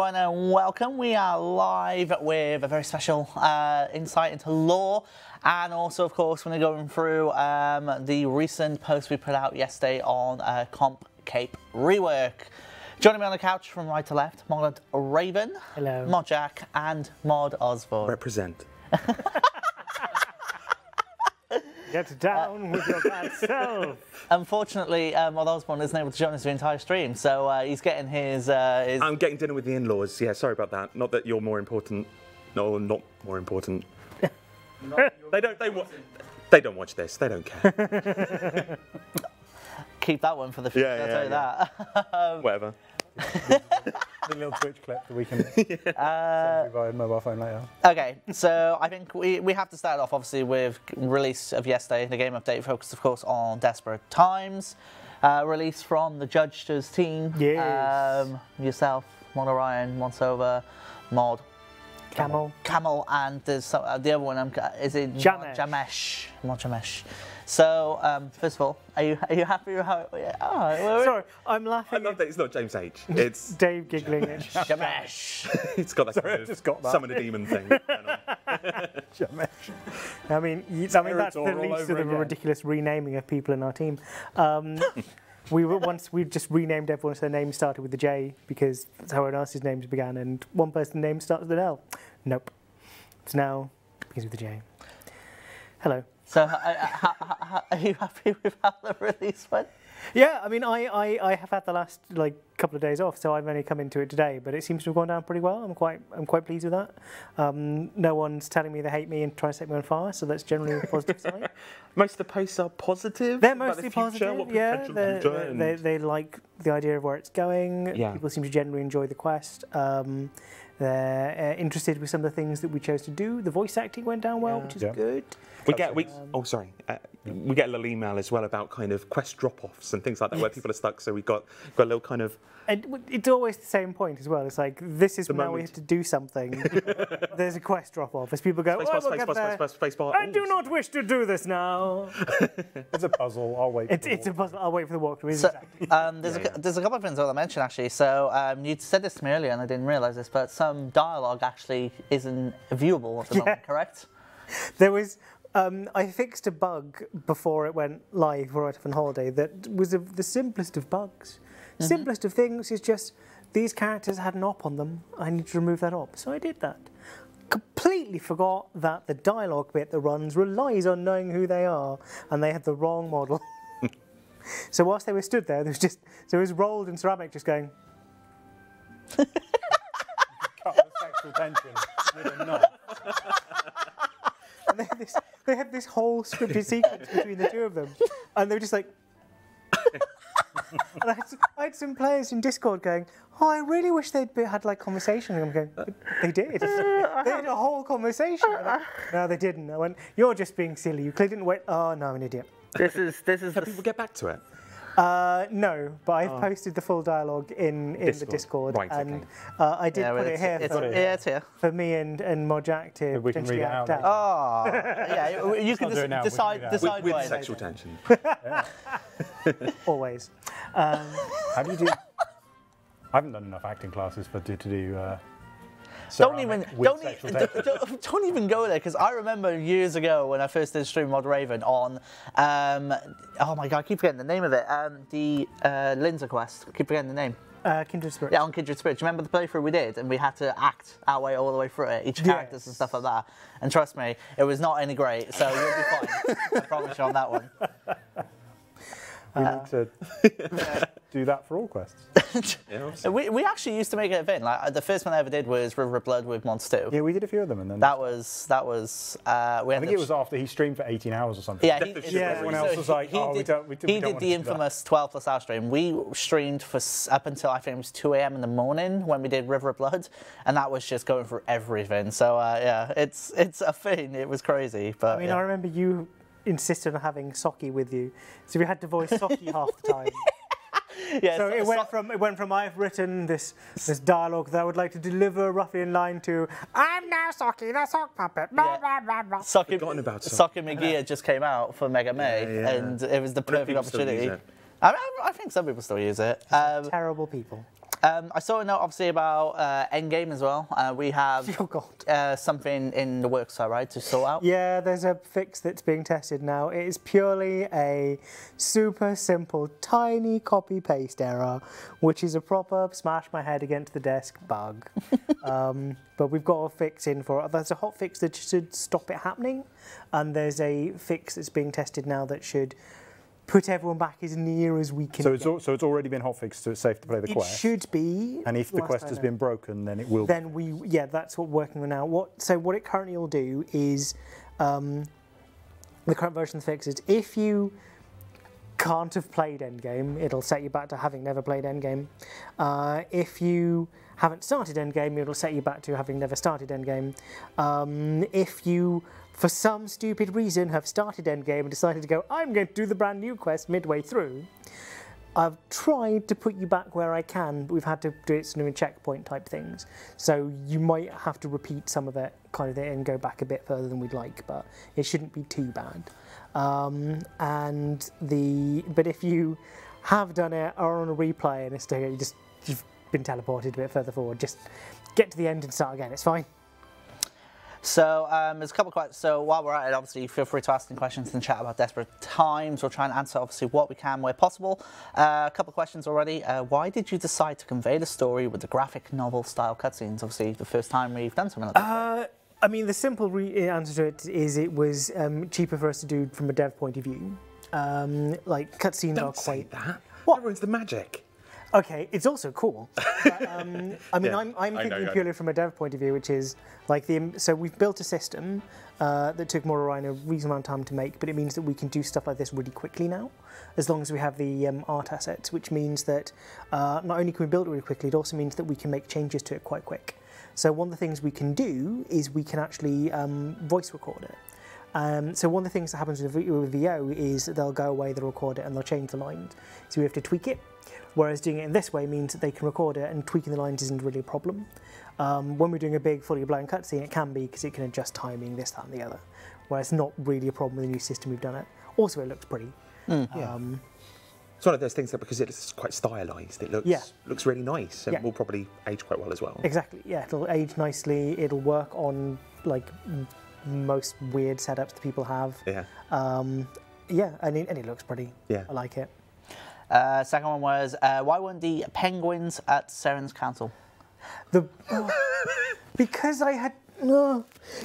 everyone, and welcome. We are live with a very special insight into lore, and also, of course, we're going through the recent post we put out yesterday on Comp Cape rework. Joining me on the couch from right to left, Mod Raven, hello, Mod Jack, and Mod Osborne. Represent. Get down with your bad self. Unfortunately, Mod Osborne isn't able to join us for the entire stream, so he's getting his... I'm getting dinner with the in-laws. Yeah, sorry about that. Not that you're more important. No, not more important. They don't watch this. They don't care. Keep that one for the future. I'll tell you that. Whatever. The little Twitch clip that we can send you via mobile phone later. Okay, so I think we have to start off obviously with release of yesterday. The game update focused, of course, on Desperate Times. Release from the Judge's team. Yes. Yourself, Mod Orion, Monsova, Mod Camel, and there's the other one. Is it Jamesh? Jamesh. Mod Jamesh. So, first of all, are you happy with how? Sorry, I'm laughing. I love that it's not James H. It's Dave giggling at Jamesh. It's got that Sorry, kind I just got that. summon a demon thing. Jamesh. I mean, that's the least of the ridiculous renaming of people in our team. We just renamed everyone so their name started with the J because that's how everyone else's names began, and one person's name starts with an L. Nope. It's now begins with the J. Hello. So, are you happy with how the release went? Yeah, I mean, I have had the last couple of days off, so I've only come into it today, but it seems to have gone down pretty well. I'm quite pleased with that. No one's telling me they hate me and trying to set me on fire, so that's generally a positive sign. Most of the posts are positive. They're mostly about the future, positive. what Yeah, potential they like the idea of where it's going. Yeah. People seem to generally enjoy the quest. They're interested with some of the things that we chose to do. The voice acting went down well, which is good. We get a little email as well about kind of quest drop-offs and things like that where people are stuck. So we got a little kind of. And it's always the same point as well. It's like this is now we have to do something. There's a quest drop-off as people go. Space bar. I do not wish to do this now. It's a puzzle. I'll wait. It's a puzzle. I'll wait for the walkthrough. So, exactly. there's a couple of things I want to mention actually. So you said this to me earlier, and I didn't realise this, but some dialogue actually isn't viewable at the moment. Correct? There was. I fixed a bug before it went live right off on holiday that was the simplest of bugs. Simplest of things is just these characters had an op on them. I need to remove that op. So I did that. Completely forgot that the dialogue bit that runs relies on knowing who they are, and they had the wrong model. So whilst they were stood there, there was Rolled and Ceramic just going. Cut the sexual tension with a knot. And they had this whole scripted sequence between the two of them, and they were just like. And I had some players in Discord going, "Oh, I really wish they'd had conversation." And I'm going, "They did. They had a whole conversation." No, they didn't. I went, "You're just being silly. You clearly didn't wait." Oh no, I'm an idiot. This is. Can people get back to it? No, but I've posted the full dialogue in the Discord, Right, and I did put it here It's here. for me and Mod Jack to We can read potentially it act out. out. Oh, yeah. You can do it now, we can do decide With why. sexual tension. Always. How do you do? I haven't done enough acting classes to do. Don't even go there, because I remember years ago when I first did stream Mod Raven on, oh my god, I keep forgetting the name of it, the Lindsay quest, I keep forgetting the name. Kindred Spirits. Yeah, on Kindred Spirits. Do you remember the playthrough we did, and we had to act our way all the way through it, each characters and stuff like that. And trust me, it was not any great, so you'll be fine. I promise you on that one. We need to do that for all quests. We actually used to make it a thing. Like the first one I ever did was River of Blood with Monster 2. Yeah, we did a few of them, and then That was. I think it was after he streamed for 18 hours or something. Yeah, everyone else was like, he did the infamous 12+ hour stream. We streamed for up until I think it was 2 a.m. in the morning when we did River of Blood, and that was just going through everything. So yeah, it's a thing. It was crazy. But I mean, I remember you insisted on having Sokkie with you, so we had to voice Sokkie half the time. Yeah, so it went from I've written this dialogue that I would like to deliver roughly in line to I'm now Sokkie, the sock puppet. Sokkie McGee just came out for Mega May, and it was the perfect opportunity. I think some people still use it. Terrible people. I saw a note obviously about endgame as well. We have Oh God. something in the works, right, to sort out. Yeah, there's a fix that's being tested now. It is purely a super simple, tiny copy-paste error, which is a proper smash my head against the desk bug. But we've got a fix in for it. There's a hot fix that should stop it happening, and there's a fix that's being tested now that should put everyone back as near as we can. So it's already been hotfixed, so it's safe to play the quest. It should be. And if the quest has been broken, then it will. Then that's what we're working on now. What it currently will do is, the current version of the fix is if you can't have played Endgame, it'll set you back to having never played Endgame. If you haven't started Endgame, it'll set you back to having never started Endgame. If you, for some stupid reason, have started Endgame and decided to go, I'm going to do the brand new quest midway through, I've tried to put you back where I can, but we've had to do it in checkpoint type things. So you might have to repeat some of it kind of thing and go back a bit further than we'd like, but it shouldn't be too bad. But if you have done it or on a replay and you've been teleported a bit further forward, just get to the end and start again, it's fine. So there's a couple of questions. So while we're at it, obviously feel free to ask any questions in the chat about Desperate Times. We'll try and answer obviously what we can where possible. A couple of questions already. Why did you decide to convey the story with the graphic novel style cutscenes? Obviously the first time we've done something like that. I mean, the simple answer to it is it was cheaper for us to do from a dev point of view. Like cutscenes are quite. Don't say that. What? That ruins the magic. Okay, it's also cool. But, I mean, Yeah, I'm thinking purely from a dev point of view, which is like so we've built a system that took Mora Ryan a reasonable amount of time to make, but it means that we can do stuff like this really quickly now, as long as we have the art assets, which means that not only can we build it really quickly, it also means that we can make changes to it quite quick. So one of the things we can do is we can actually voice record it. So one of the things that happens with VO is that they'll go away, they'll record it, and they'll change the lines. So we have to tweak it. Whereas doing it in this way means that they can record it and tweaking the lines isn't really a problem. When we're doing a big, fully blown cutscene, it can be because it can adjust timing, this, that, and the other. Whereas not really a problem with the new system we've done it. Also, it looks pretty. Yeah. It's one of those things that because it's quite stylised, it looks really nice and will probably age quite well as well. Exactly. Yeah, it'll age nicely. It'll work on like most weird setups that people have. Yeah. Yeah, and it looks pretty. Yeah. I like it. Second one was, why weren't the penguins at Seren's Council? Because I had...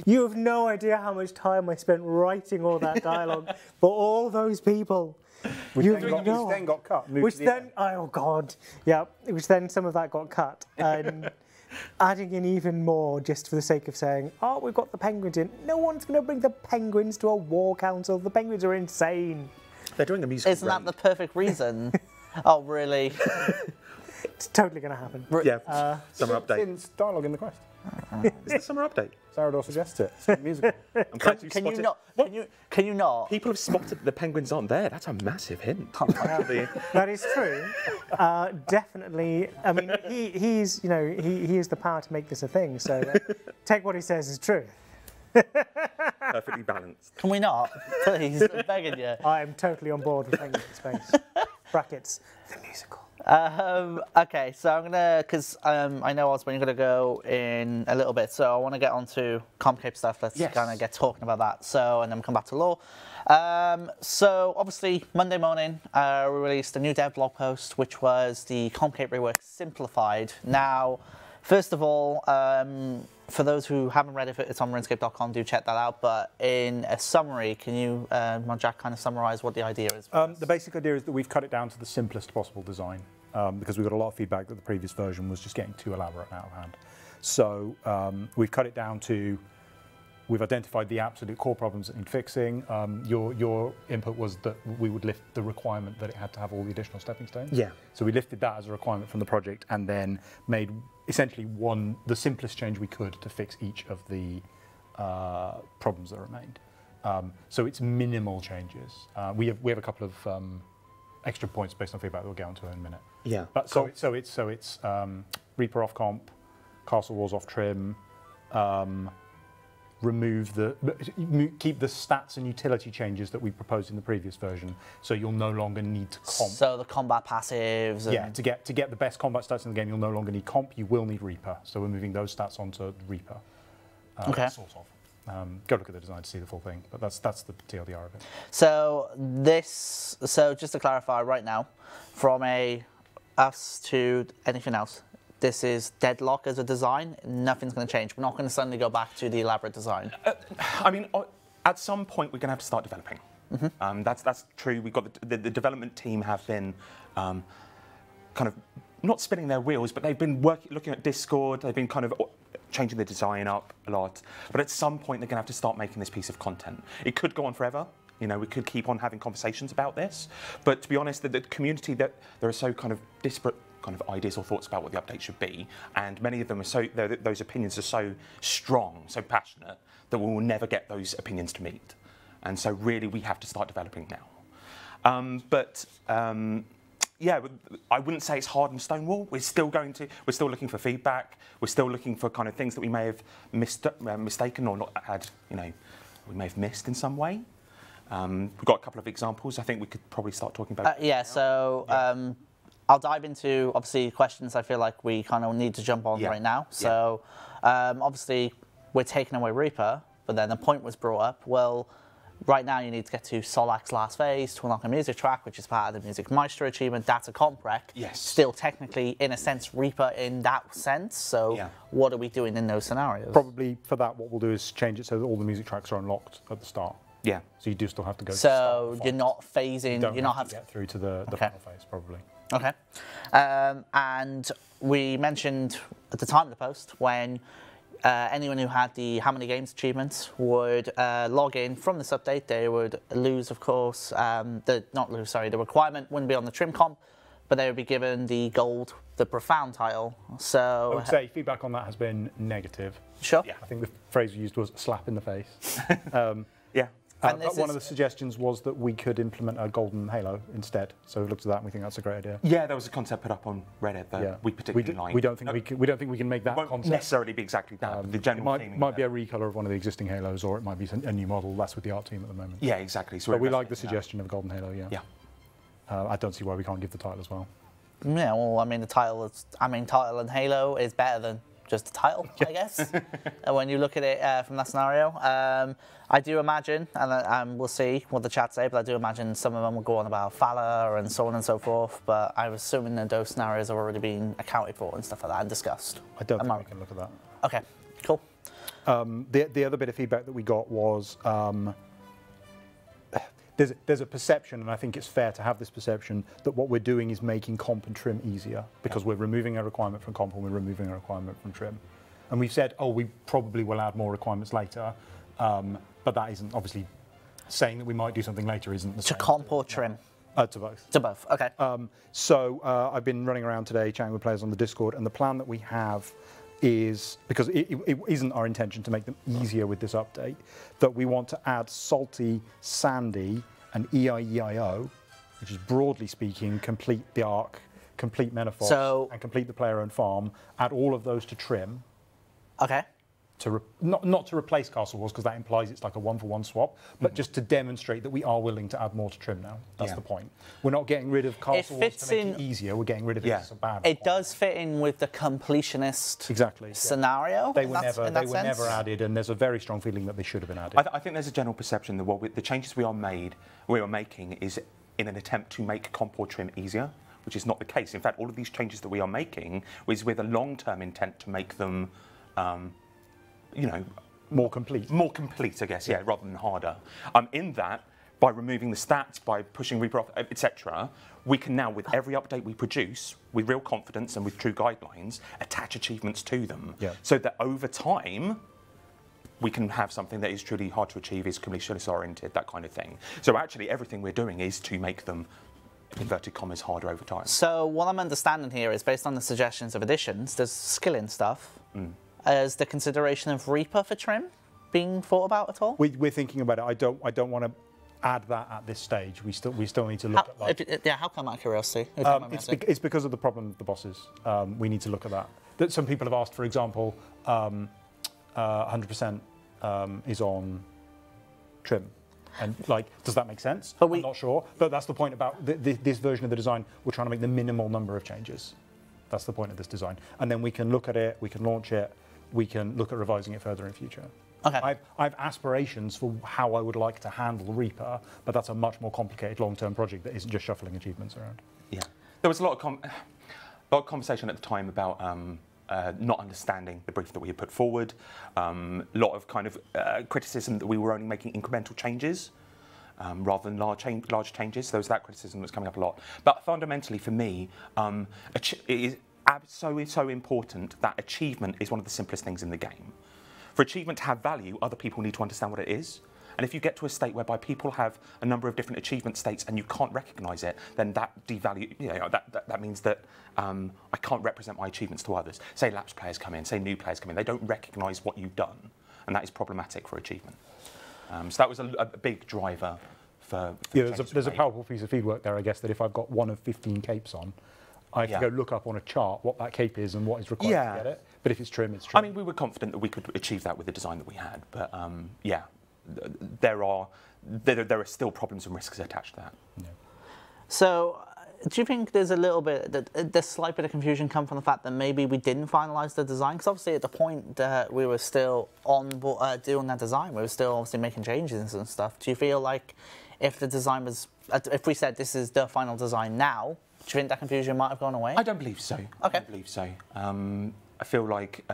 you have no idea how much time I spent writing all that dialogue for all those people. Which then got cut. Oh God, yeah. Which then some of that got cut, and adding in even more just for the sake of saying, oh, we've got the penguins in. No one's going to bring the penguins to a war council. The penguins are insane. They're doing a musical. Isn't that the perfect reason? Oh, really? It's totally going to happen. Yeah. Summer update. Since dialogue in the quest. Is the summer update? Sarador suggests it. It's musical. I'm glad you Can you spotted. not? Can you not? People have spotted the penguins aren't there. That's a massive hint. That is true. Definitely. I mean, he has the power to make this a thing. So take what he says as true. Perfectly balanced. Can we not? Please, I'm begging you. I am totally on board with Penguin Space. Brackets, the musical. Okay, so I'm gonna, because I know Osborne, you're gonna go in a little bit, so I want to get on to Comcape stuff. Let's kind of get talking about that. So, and then we'll come back to law. So obviously Monday morning we released a new dev blog post, which was the Comcape rework simplified. Now, first of all, for those who haven't read it, it's on RuneScape.com. Do check that out. But in a summary, can you, Jack, kind of summarise what the idea is? The basic idea is that we've cut it down to the simplest possible design because we got a lot of feedback that the previous version was just getting too elaborate and out of hand. So we've cut it down to, we've identified the absolute core problems that need fixing. Your input was that we would lift the requirement that it had to have all the additional stepping stones. Yeah. So we lifted that as a requirement from the project and then made essentially the simplest change we could to fix each of the problems that remained. So it's minimal changes. We have a couple of extra points based on feedback that we'll get onto in a minute. Yeah. But so it's Reaper off comp, Castle Wars off trim, remove keep the stats and utility changes that we proposed in the previous version, so you'll no longer need to comp. So the combat passives. And... Yeah, to get the best combat stats in the game, you'll no longer need comp. You will need Reaper. So we're moving those stats onto Reaper. Okay. Sort of. Go look at the design to see the full thing, but that's the TLDR of it. So just to clarify right now, from us to anything else, this is deadlock as a design. Nothing's going to change. We're not going to suddenly go back to the elaborate design. I mean, at some point we're going to have to start developing. That's true. We've got the development team have been kind of not spinning their wheels, but they've been looking at Discord. They've been kind of changing the design up a lot. But at some point they're going to have to start making this piece of content. It could go on forever. You know, we could keep on having conversations about this. But to be honest, the community, that there are so kind of disparate kind of ideas or thoughts about what the update should be, and many of them are those opinions are so strong, so passionate, that we will never get those opinions to meet. And so really we have to start developing now. Yeah, I wouldn't say it's hard and stonewall. We're still looking for feedback. We're still looking for kind of things that we may have mistaken or not had, you know, we may have missed in some way. We've got a couple of examples. I think we could probably start talking about. I'll dive into, obviously, questions I feel like we kind of need to jump on right now. So, obviously, we're taking away Reaper, but then the point was brought up, well, right now you need to get to Solak's last phase to unlock a music track, which is part of the Music Maestro achievement. That's a comp rec. Yes. Still technically, in a sense, Reaper in that sense. So what are we doing in those scenarios? Probably for that, what we'll do is change it so that all the music tracks are unlocked at the start. Yeah. So you do still have to go. So you're not phasing. You're not have to get through to the final phase, probably. Okay. And we mentioned at the time of the post when anyone who had the How Many Games achievements would log in from this update, they would lose, of course, the requirement wouldn't be on the trim comp, but they would be given the gold, the profound title. So I would say feedback on that has been negative. Sure. Yeah. I think the phrase we used was slap in the face. Yeah. One of the suggestions was that we could implement a golden halo instead. So we looked at that and we think that's a great idea. Yeah, there was a concept put up on Reddit that we particularly like. We don't think we can make that won't concept necessarily be exactly that. But the general it might be a recolor of one of the existing halos, or it might be a new model. That's with the art team at the moment. Yeah, exactly. So but we like the suggestion of a golden halo. Yeah. Yeah. I don't see why we can't give the title as well. Yeah, well, I mean, title and Halo is better than just the title, I guess. When you look at it from that scenario, I do imagine, and we'll see what the chat say, but I do imagine some of them will go on about Fala and so on and so forth. But I'm assuming that those scenarios have already been accounted for and stuff like that and discussed. I don't think we can look at that. Okay, cool. The other bit of feedback that we got was there's a perception, and I think it's fair to have this perception, that what we're doing is making comp and trim easier because we're removing a requirement from comp and we're removing a requirement from trim. And we've said, oh, we probably will add more requirements later, but that isn't obviously saying that we might do something later isn't the same. To comp or trim? To both. To both, okay. So I've been running around today chatting with players on the Discord, and the plan that we have is, because it isn't our intention to make them easier with this update, that we want to add Salty, Sandy, and EIEIO, which is broadly speaking, complete the arc, complete Menopause, and complete the player-owned farm, add all of those to trim. Okay. Not to replace Castle Wars, because that implies it's like a one-for-one swap, but just to demonstrate that we are willing to add more to trim now. That's the point. We're not getting rid of Castle Wars to make it easier. We're getting rid of it as a bad. It does fit in with the completionist scenario. They were never added, and there's a very strong feeling that they should have been added. I think there's a general perception that the changes we are making is in an attempt to make comp or trim easier, which is not the case. In fact, all of these changes that we are making is with a long-term intent to make them you know, more complete. More complete, I guess, rather than harder. In that, by removing the stats, by pushing Reaper off, etc., we can now, with every update we produce, with real confidence and with true guidelines, attach achievements to them. So that over time, we can have something that is truly hard to achieve, is completionist-oriented, that kind of thing. So actually, everything we're doing is to make them, inverted commas, harder over time. So what I'm understanding here is, based on the suggestions of additions, there's skilling stuff. Is the consideration of Reaper for trim being thought about at all? We're thinking about it. I don't want to add that at this stage. We still need to look at like, how come, out of curiosity? It's because of the problem with the bosses. We need to look at that. Some people have asked, for example, 100% is on trim. And like, does that make sense? But I'm not sure. But that's the point about this version of the design. We're trying to make the minimal number of changes. That's the point of this design. And then we can look at it, we can launch it, we can look at revising it further in future. Okay. I have aspirations for how I would like to handle Reaper, but that's a much more complicated long-term project that isn't just shuffling achievements around. Yeah. There was a lot of conversation at the time about not understanding the brief that we had put forward, a lot of kind of criticism that we were only making incremental changes rather than large changes. So there was that criticism that's coming up a lot. But fundamentally for me, it is so important that achievement is one of the simplest things in the game. For achievement to have value, other people need to understand what it is. And if you get to a state whereby people have a number of different achievement states and you can't recognise it, then that that means that I can't represent my achievements to others. Say lapsed players come in, say new players come in, they don't recognise what you've done, and that is problematic for achievement. So that was a big driver for yeah, there's a powerful piece of feedwork there, I guess, that if I've got one of 15 capes on, I have to go look up on a chart what that cape is and what is required to get it. But if it's trim, it's trim. I mean, we were confident that we could achieve that with the design that we had, but yeah, there are still problems and risks attached to that. Yeah. So, do you think there's a little bit, the slight bit of confusion come from the fact that maybe we didn't finalise the design? Because obviously at the point that we were still on doing that design, we were still obviously making changes and stuff. Do you feel like if the design was, if we said this is the final design now, do you think that confusion might have gone away? I don't believe so. Okay. I don't believe so. I feel like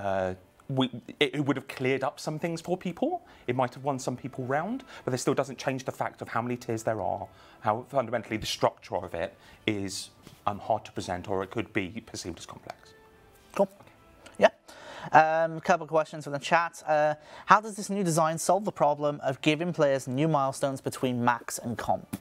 it would have cleared up some things for people. It might have won some people round, but it still doesn't change the fact of how many tiers there are, how fundamentally the structure of it is hard to present, or it could be perceived as complex. Cool. Yeah. A couple of questions from the chat. How does this new design solve the problem of giving players new milestones between max and comp?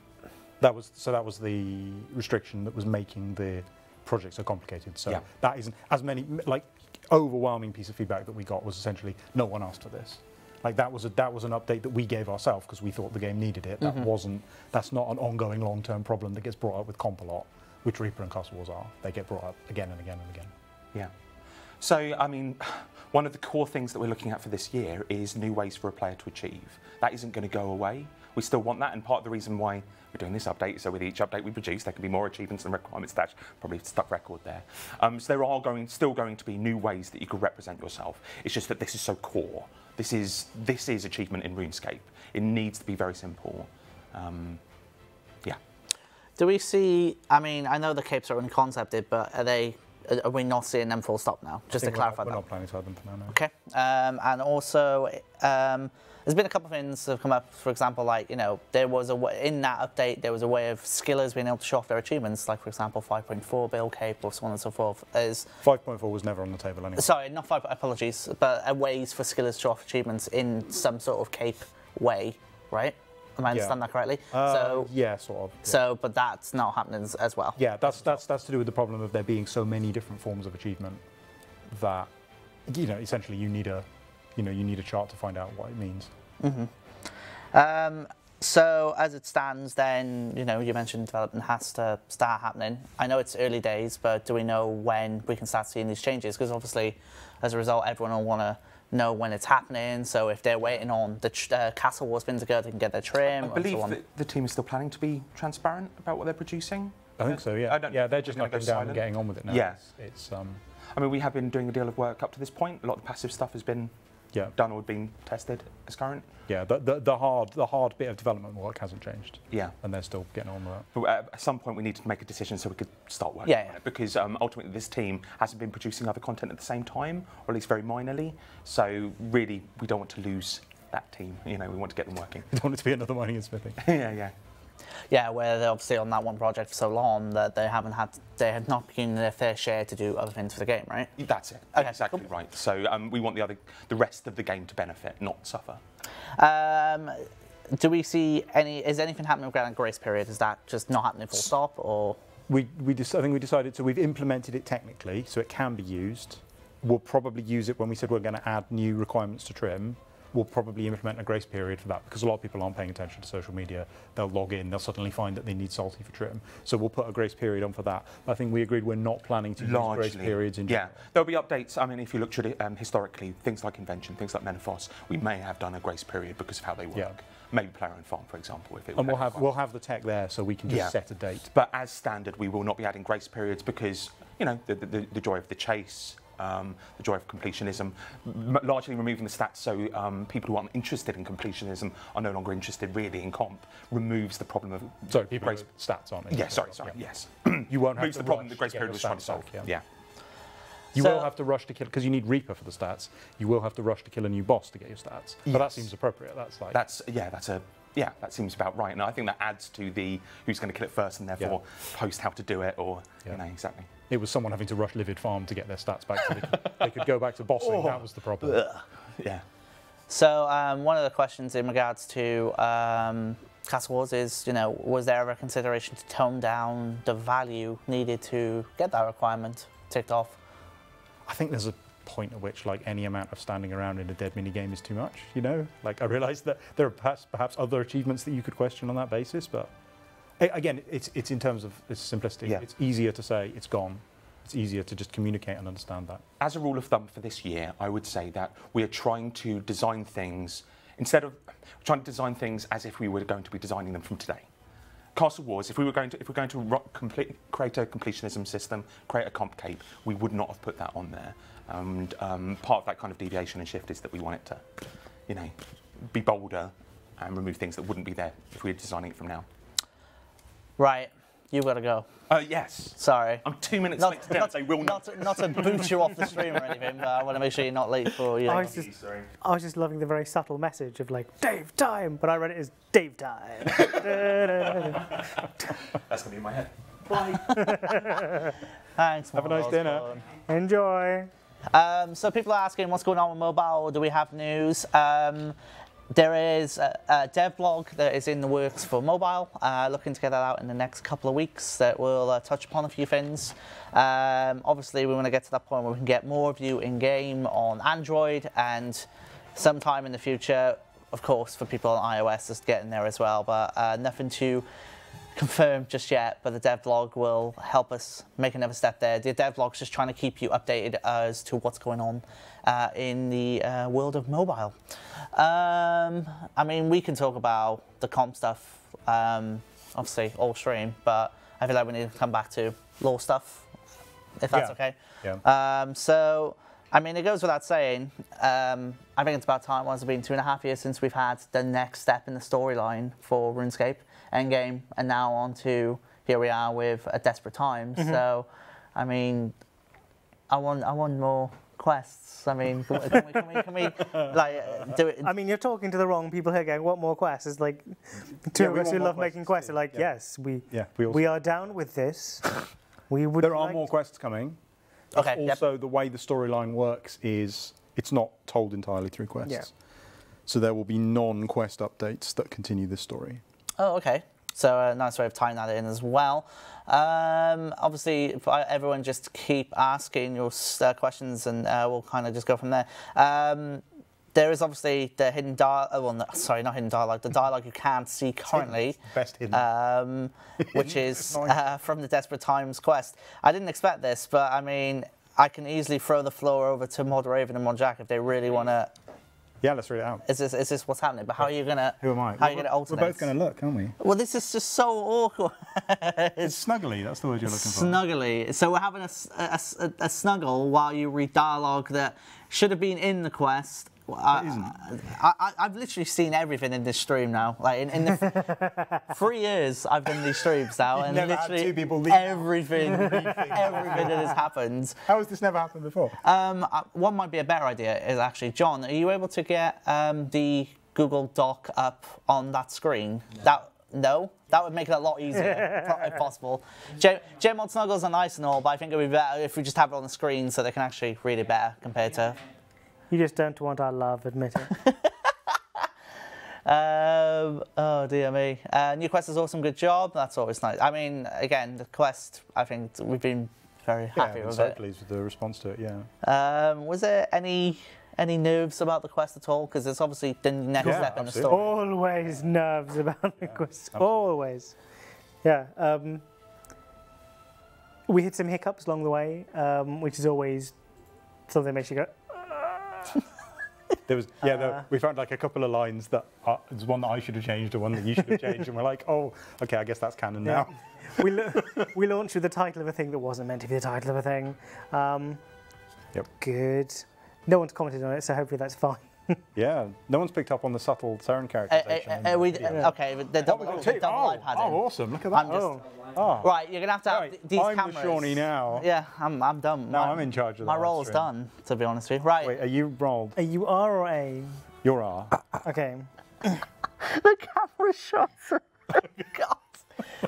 That was the restriction that was making the project so complicated. So that isn't as many, like, overwhelming piece of feedback that we got was essentially no one asked for this. Like that was an update that we gave ourselves because we thought the game needed it. That's not an ongoing long-term problem that gets brought up with comp a lot, which Reaper and Castle Wars are. They get brought up again and again and again. Yeah. So, I mean, one of the core things that we're looking at for this year is new ways for a player to achieve. That isn't going to go away. We still want that, and part of the reason why we're doing this update is so with each update we produce, there can be more achievements and requirements. That's probably a stuck record there. So there are still going to be new ways that you could represent yourself. It's just that this is so core. This is achievement in RuneScape. It needs to be very simple. Yeah. Do we see, I mean, I know the capes are unconcepted, but are we not seeing them full stop now? Just to clarify that. We're not planning to have them for now, no. Okay. And also, there's been a couple of things that have come up. For example, like, you know, there was in that update, there was a way of skillers being able to show off their achievements, like, for example, 5.4 build cape or so on and so forth. 5.4 was never on the table anyway. Sorry, not 5, apologies, but ways for skillers to show off achievements in some sort of cape way, right? Am I understand that correctly? Yeah, sort of. Yeah. So, but that's not happening as well. Yeah, that's to do with the problem of there being so many different forms of achievement that, you know, essentially you need a chart to find out what it means. So as it stands, then, you know, you mentioned development has to start happening. I know it's early days, but do we know when we can start seeing these changes? Because obviously, as a result, everyone will want to know when it's happening. So if they're waiting on the Castle Wars bin to go, they can get their trim. I believe that the team is still planning to be transparent about what they're producing. I think so, yeah. Yeah, they're just knuckling down and getting on with it now. Yeah. It's I mean, we have been doing a deal of work up to this point. A lot of the passive stuff has been done or been tested as current. Yeah, the hard bit of development work hasn't changed. Yeah. And they're still getting on with it. But at some point we need to make a decision so we could start working on it, because ultimately this team hasn't been producing other content at the same time, or at least very minorly. So really, we don't want to lose that team. You know, we want to get them working. We don't want it to be another mining and smithing. Yeah, where they're obviously on that one project for so long that they have not been their fair share to do other things for the game, right? That's it. Okay, exactly right. So we want the rest of the game to benefit, not suffer. Do we see is anything happening with Grace Period? Is that just not happening full stop, or? I think we decided, so we've implemented it technically, so it can be used. We'll probably use it when we said we're going to add new requirements to trim. we'll probably implement a grace period for that because a lot of people aren't paying attention to social media. They'll log in, they'll suddenly find that they need salty for trim. So we'll put a grace period on for that. But I think we agreed we're not planning to use grace periods in general. Yeah, there'll be updates. I mean, if you look historically, things like Invention, things like Menopause, we may have done a grace period because of how they work. Yeah. Maybe Player and Farm, for example. If it And we'll have the tech there so we can just set a date. But as standard, we will not be adding grace periods because, you know, the joy of the chase, the joy of completionism, largely removing the stats so people who aren't interested in completionism are no longer interested really in comp, removes the problem of Sorry, people with stats aren't Yeah, sorry, yes. You won't have removes to the problem rush the grace to get period your was trying to stats solve. back, Yeah. You So- will have to rush to kill, because you need Reaper for the stats, you will have to rush to kill a new boss to get your stats. But that Yes. seems appropriate. That's like... That seems about right. And I think that adds to the who's going to kill it first and therefore post how to do it or, you know, exactly. It was someone having to rush Livid Farm to get their stats back so they could go back to bossing. That was the problem. Yeah. So one of the questions in regards to Castle Wars is, you know, was there ever a consideration to tone down the value needed to get that requirement ticked off? I think there's a point at which, like, any amount of standing around in a dead mini game is too much, you know? Like, I realise that there are perhaps other achievements that you could question on that basis, but again, it's in terms of it's simplistic. Yeah. It's easier to say it's gone. It's easier to just communicate and understand that. As a rule of thumb for this year, I would say that we are trying to design things, instead of trying to design things as if we were going to be designing them from today. Castle Wars, if we're going to create a completionism system, create a comp cape, we would not have put that on there. And part of that kind of deviation and shift is that we want it to, you know, be bolder and remove things that wouldn't be there if we were designing it from now. Right, you've got to go. Yes. Sorry. I'm 2 minutes late to dinner, so will not. Not to boot you off the stream or anything, but I want to make sure you're not late for you. I was just loving the very subtle message of like, Dave time, but I read it as Dave time. That's going to be in my head. Thanks. Have a nice dinner. Enjoy. So people are asking what's going on with mobile. Do we have news? There is a dev blog that is in the works for mobile, looking to get that out in the next couple of weeks that will touch upon a few things. Obviously, we want to get to that point where we can get more of you in-game on Android, and sometime in the future, of course, for people on iOS, just getting there as well, but nothing to confirm just yet, but the dev blog will help us make another step there. The dev blog's just trying to keep you updated as to what's going on in the world of mobile. I mean, we can talk about the comp stuff, obviously, all stream, but I feel like we need to come back to lore stuff, if that's okay. Yeah. So, I mean, it goes without saying, I think it's about time. It's been 2.5 years since we've had the next step in the storyline for RuneScape Endgame, and now on to here we are with a Desperate Times. So, I mean, I want more quests. I mean, can we like do it? I mean, you're talking to the wrong people here going, what more quests? It's like, two of us who love making quests are like, yes, we are down with this. We would. There are more quests coming. Okay. Also, the way the storyline works is it's not told entirely through quests. Yeah. So there will be non-quest updates that continue this story. Oh, okay. So a nice way of tying that in as well. Obviously, everyone just keep asking your questions, and we'll kind of just go from there. There is obviously the hidden dialogue. Well, no, sorry, not hidden dialogue. The dialogue you can't see currently, Best hidden. which is from the Desperate Times quest. I didn't expect this, but I mean, I can easily throw the floor over to Mod Raven and Mod Jack if they really want to. Yeah, let's read it out. Is this what's happening? But how are you gonna? Who am I? How are you gonna alternate? We're both going to look, aren't we? Well, this is just so awkward. It's snuggly. That's the word you're looking for. Snuggly. So we're having a snuggle while you read dialogue that should have been in the quest. I've literally seen everything in this stream now. Like in the 3 years I've done these streams now, and never had literally two people leave. everything that has happened. How has this never happened before? One might be a better idea is actually, John, are you able to get the Google Doc up on that screen? No? That would make it a lot easier, if possible. Jmod snuggles are nice and all, but I think it would be better if we just have it on the screen so they can actually read it better compared to... You just don't want our love, admit it. Oh dear me. New quest is awesome, good job. That's always nice. I mean, again, the quest, I think we've been very happy with so it. pleased with the response to it, yeah. Was there any Any nerves about the quest at all? Because it's obviously the next step in the story. Always nerves about the quest. Always. Yeah. We hit some hiccups along the way, which is always something that makes you go. There was, we found like a couple of lines that there's one that I should have changed and one that you should have changed, and we're like, oh, okay, I guess that's canon now. We launched with the title of a thing that wasn't meant to be the title of a thing. Good. No one's commented on it, so hopefully that's fine. Yeah, no one's picked up on the subtle Saren characterization. Okay, they're double live had it. Oh, awesome! Look at that. Right, you're gonna have these I'm cameras. the Shawnee now. Yeah, I'm done. Now I'm in charge of my role is done, to be honest with you. Right. Wait, are you rolled? Are you R or A? You're R. Okay. The camera shots. God.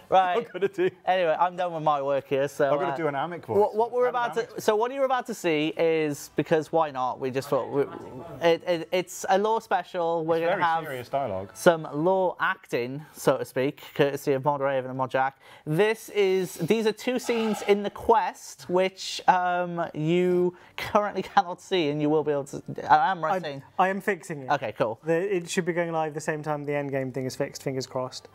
Right. What gonna do? Anyway, I'm done with my work here. So I'm gonna do an Amic voice. What we're about to. So what you're about to see is, because why not? We just thought it's a lore special. We're gonna have serious dialogue. Some lore acting, so to speak, courtesy of Mod Raven and Mod Jack. These are two scenes in the quest which you currently cannot see, and you will be able to. I am right. I am fixing it. Okay, cool. It should be going live the same time the end game thing is fixed. Fingers crossed.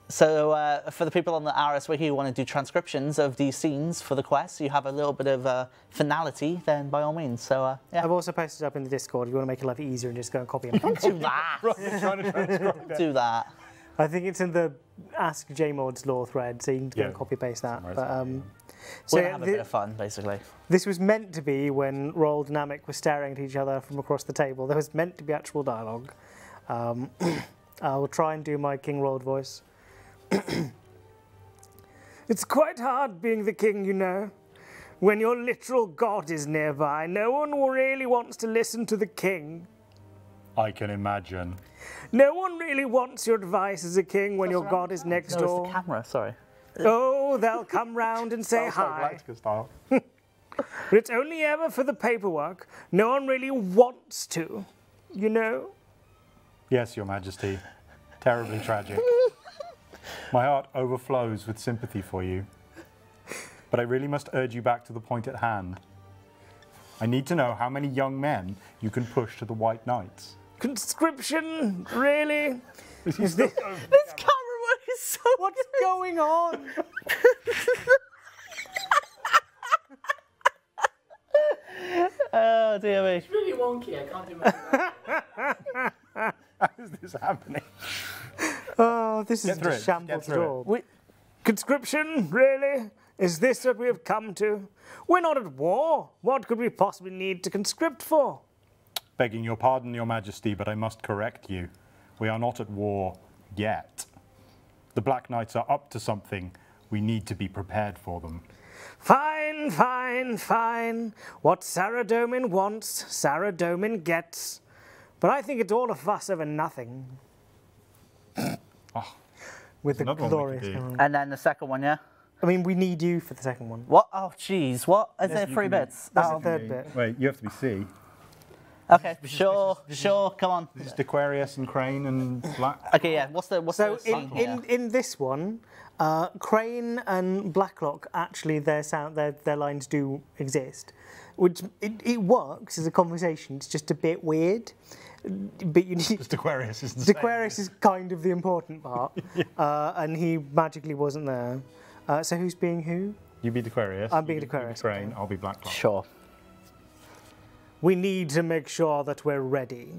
So for the people on the RS Wiki who want to do transcriptions of these scenes for the quest, so you have a little bit of finality, then by all means. So yeah. I've also posted up in the Discord if you want to make your life easier and just go and copy and paste. Do that. Trying to transcribe it. Do that. I think it's in the Ask JMod's lore thread, so you can go and copy paste that. But, so we'll have a bit of fun, basically. This was meant to be when Roald and Amic were staring at each other from across the table. There was meant to be actual dialogue. I will try and do my King Roald voice. It's quite hard being the king, you know. When your literal god is nearby, no one really wants to listen to the king. I can imagine. No one really wants your advice as a king when your god is next door. It's the camera, sorry. Oh, they'll come round and say hi. But it's only ever for the paperwork. No one really wants to, you know. Yes, Your Majesty. Terribly tragic. My heart overflows with sympathy for you. But I really must urge you back to the point at hand. I need to know how many young men you can push to the White Knights. Conscription? Really? This camera work is so What's going on? Oh, dear me. It's really wonky, I can't imagine. How is this happening? Oh, this is just shambles at all. Conscription? Really? Is this what we have come to? We're not at war. What could we possibly need to conscript for? Begging your pardon, Your Majesty, but I must correct you. We are not at war yet. The Black Knights are up to something. We need to be prepared for them. Fine, fine, fine. What Saradomin wants, Saradomin gets. But I think it's all a fuss over nothing. With the glorious. And then the second one, yeah? I mean, we need you for the second one. What? Oh, jeez. What? Is there 3 bits? That's the third bit. Wait, you have to be C. Okay, sure, come on. This is Aquarius and Crane and Black. Okay, yeah. What's the in this one, Crane and Blacklock actually their lines do exist, which it works as a conversation. It's just a bit weird, but you need. Just Aquarius is the same. Aquarius is kind of the important part, and he magically wasn't there. So who's being who? You be Aquarius. I'm being Aquarius. Crane. I'll be Blacklock. Sure. We need to make sure that we're ready.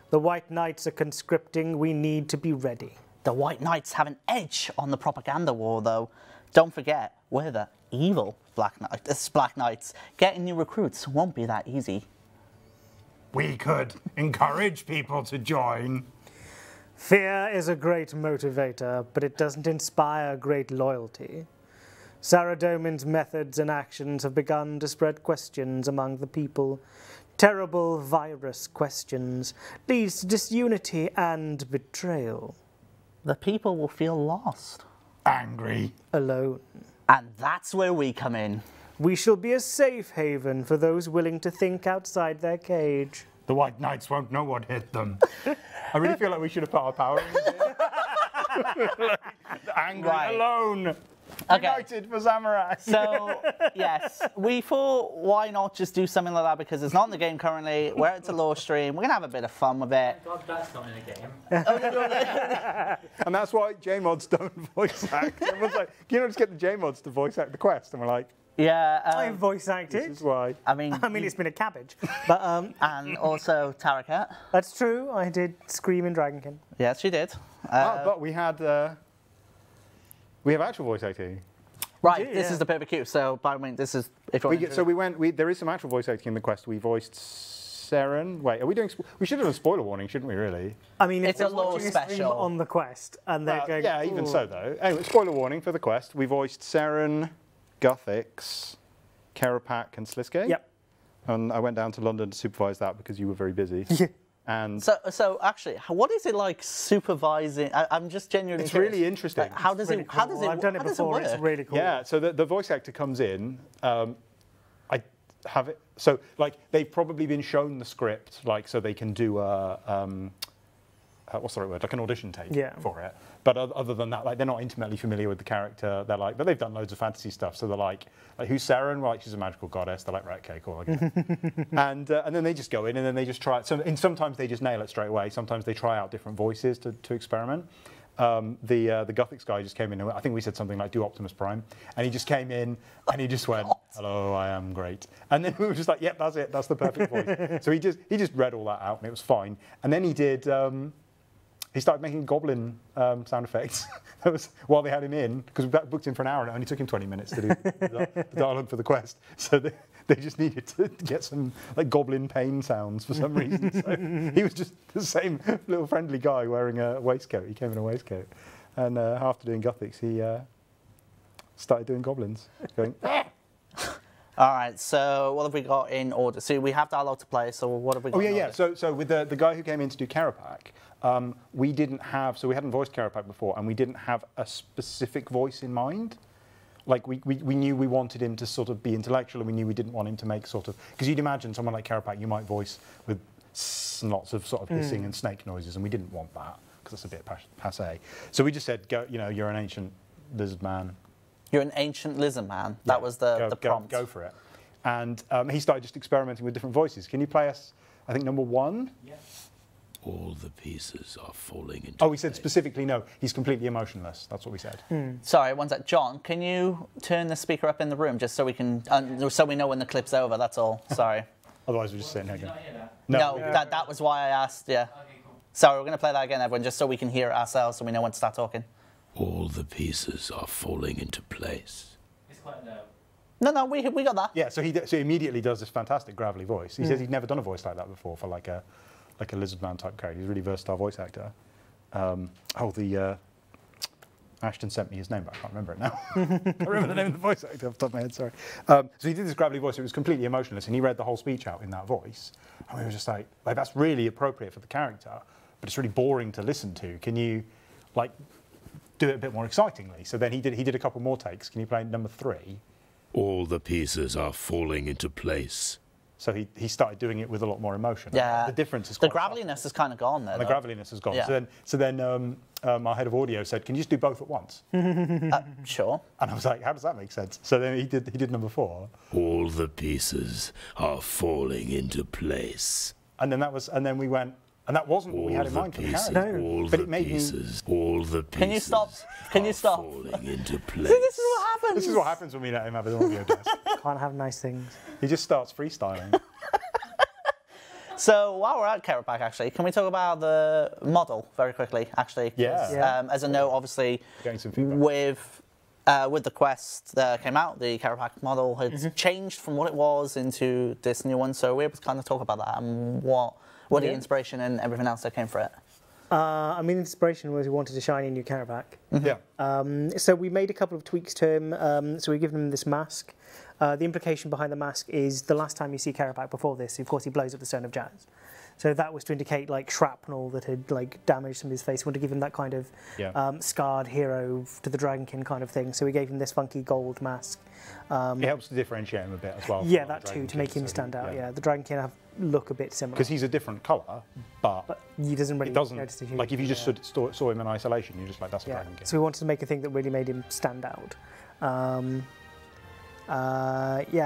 The White Knights are conscripting. We need to be ready. The White Knights have an edge on the propaganda war, though. Don't forget, we're the evil Black Knights. Getting new recruits won't be that easy. We could encourage people to join. Fear is a great motivator, but it doesn't inspire great loyalty. Saradomin's methods and actions have begun to spread questions among the people. Terrible virus questions leads to disunity and betrayal. The people will feel lost. Angry. Alone. And that's where we come in. We shall be a safe haven for those willing to think outside their cage. The White Knights won't know what hit them. I really feel like we should have put our power in here. Angry alone. Okay. United for Samurai. So, yes, we thought, why not just do something like that, because it's not in the game currently, we're at the lore stream, we're going to have a bit of fun with it. God, that's not in a game. And that's why JMods don't voice act. Everyone's like, can you not just get the JMods to voice act the quest? And we're like, Yeah. I voice acted. this is why. I mean, It's been a cabbage. But and also Tarakat. that's true. I did Scream in Dragonkin. Yes, she did. But we had, we have actual voice acting. Right, do, this yeah. is the perfect cue. So, by the way, this is if you're There is some actual voice acting in the quest. We voiced Seren. Wait, are we doing? We should have done a spoiler warning, shouldn't we? Really? I mean, if It's a they're lore watching a stream special. on the quest and they're going, yeah, even "Ooh." so though. Anyway, spoiler warning for the quest. We voiced Seren, Guthix, Kerapak, and Sliske. Yep. And I went down to London to supervise that because you were very busy. Yeah. And So actually, what is it like supervising? I'm just genuinely. it's curious. really interesting. Like, how does Really it? How cool. does it? I've done it how does before. It work? It's really cool. Yeah, so the voice actor comes in. I have it. So like they've probably been shown the script, like so they can do a what's the right word? Like an audition tape for it. But other than that, like they're not intimately familiar with the character. They're like, but they've done loads of fantasy stuff. So they're like who's Seren? Well, like she's a magical goddess. They're like, right, okay, cool. Okay. and then they just go in and then they just try it. So and sometimes they just nail it straight away. Sometimes they try out different voices to experiment. The Guthix guy just came in, and I think we said something like, do Optimus Prime. And he just came in, and he just went, hello, I am great. And then we were just like, yep, that's it, that's the perfect voice. So he just read all that out, and it was fine. And then he did, he started making goblin sound effects. That was while they had him in, because we booked him for an hour, and it only took him 20 minutes to do the dialogue for the quest. So they just needed to get some like goblin pain sounds for some reason. So he was just the same little friendly guy wearing a waistcoat. He came in a waistcoat, and after doing Guthix, he started doing goblins, going. All right. So what have we got in order? So we have dialogue to play. So what have we got? Oh yeah, in yeah. order? So with the guy who came in to do Kerapak, we hadn't voiced Kerapak before, and we didn't have a specific voice in mind. Like we knew we wanted him to sort of be intellectual, and we knew we didn't want him to make sort of, because you'd imagine someone like Kerapak you might voice with lots of sort of hissing and snake noises, and we didn't want that because that's a bit passé. So we just said, go, you're an ancient lizard man. You're an ancient lizard man. That was the prompt. Go for it. And he started just experimenting with different voices. Can you play us, I think, number 1? Yes. All the pieces are falling into Oh, we said place. specifically no. He's completely emotionless. That's what we said. Sorry, one sec. John, can you turn the speaker up in the room just so we can, so we know when the clip's over? That's all. Sorry. Otherwise, we're just sitting here Did you going. not hear that? No, that was why I asked. Yeah. Okay, cool. Sorry, we're gonna play that again, everyone, just so we can hear it ourselves, so we know when to start talking. All the pieces are falling into place. It's quite low. No, we got that. Yeah, so he immediately does this fantastic gravelly voice. He says he'd never done a voice like that before for like a lizard man type character. He's a really versatile voice actor. Ashton sent me his name, but I can't remember it now. I can't remember the name of the voice actor off the top of my head, sorry. So he did this gravelly voice. It was completely emotionless, and he read the whole speech out in that voice. And we were just like that's really appropriate for the character, but it's really boring to listen to. Can you, like, do it a bit more excitingly? So then he did a couple more takes. Can you play number 3? All the pieces are falling into place. So he started doing it with a lot more emotion. Yeah. The difference is The quite subtle. graveliness is kind of gone there. And the though. graveliness has gone. Yeah. So then our head of audio said, "Can you just do both at once?" Sure. And I was like, "How does that make sense?" So then he did number 4, All the pieces are falling into place. and then we went, and that wasn't what we had in mind for the pieces, character. all But the it made me. pieces, all the pieces. Can you stop? Can you are stop? Falling into place. This is what happens. This is what happens when we let him have his audio desk. Can't have nice things. He just starts freestyling. So while we're at Kerapak, actually, can we talk about the model very quickly? Actually, 'cause, Yeah. Yeah. as a note, obviously, Getting some feedback. with the quest that came out, the Kerapak model has changed from what it was into this new one. So we're able to kind of talk about that and what the inspiration and everything else that came for it. I mean, inspiration was we wanted a shiny new Kerapak. Yeah. So we made a couple of tweaks to him. So we given him this mask. The implication behind the mask is the last time you see Kerapak before this, of course, he blows up the Stone of Jazz. So that was to indicate like shrapnel that had like damaged some of his face. We wanted to give him that kind of scarred hero to the Dragonkin kind of thing. So we gave him this funky gold mask. It helps to differentiate him a bit as well. Yeah, from that the too, Dragonkin, to make him so stand out. Yeah, the Dragonkin look a bit similar. Because he's a different colour, but He doesn't really it doesn't. notice the Like if you just saw him in isolation, you're just like, that's a Yeah. Dragonkin. So we wanted to make a thing that really made him stand out. Yeah,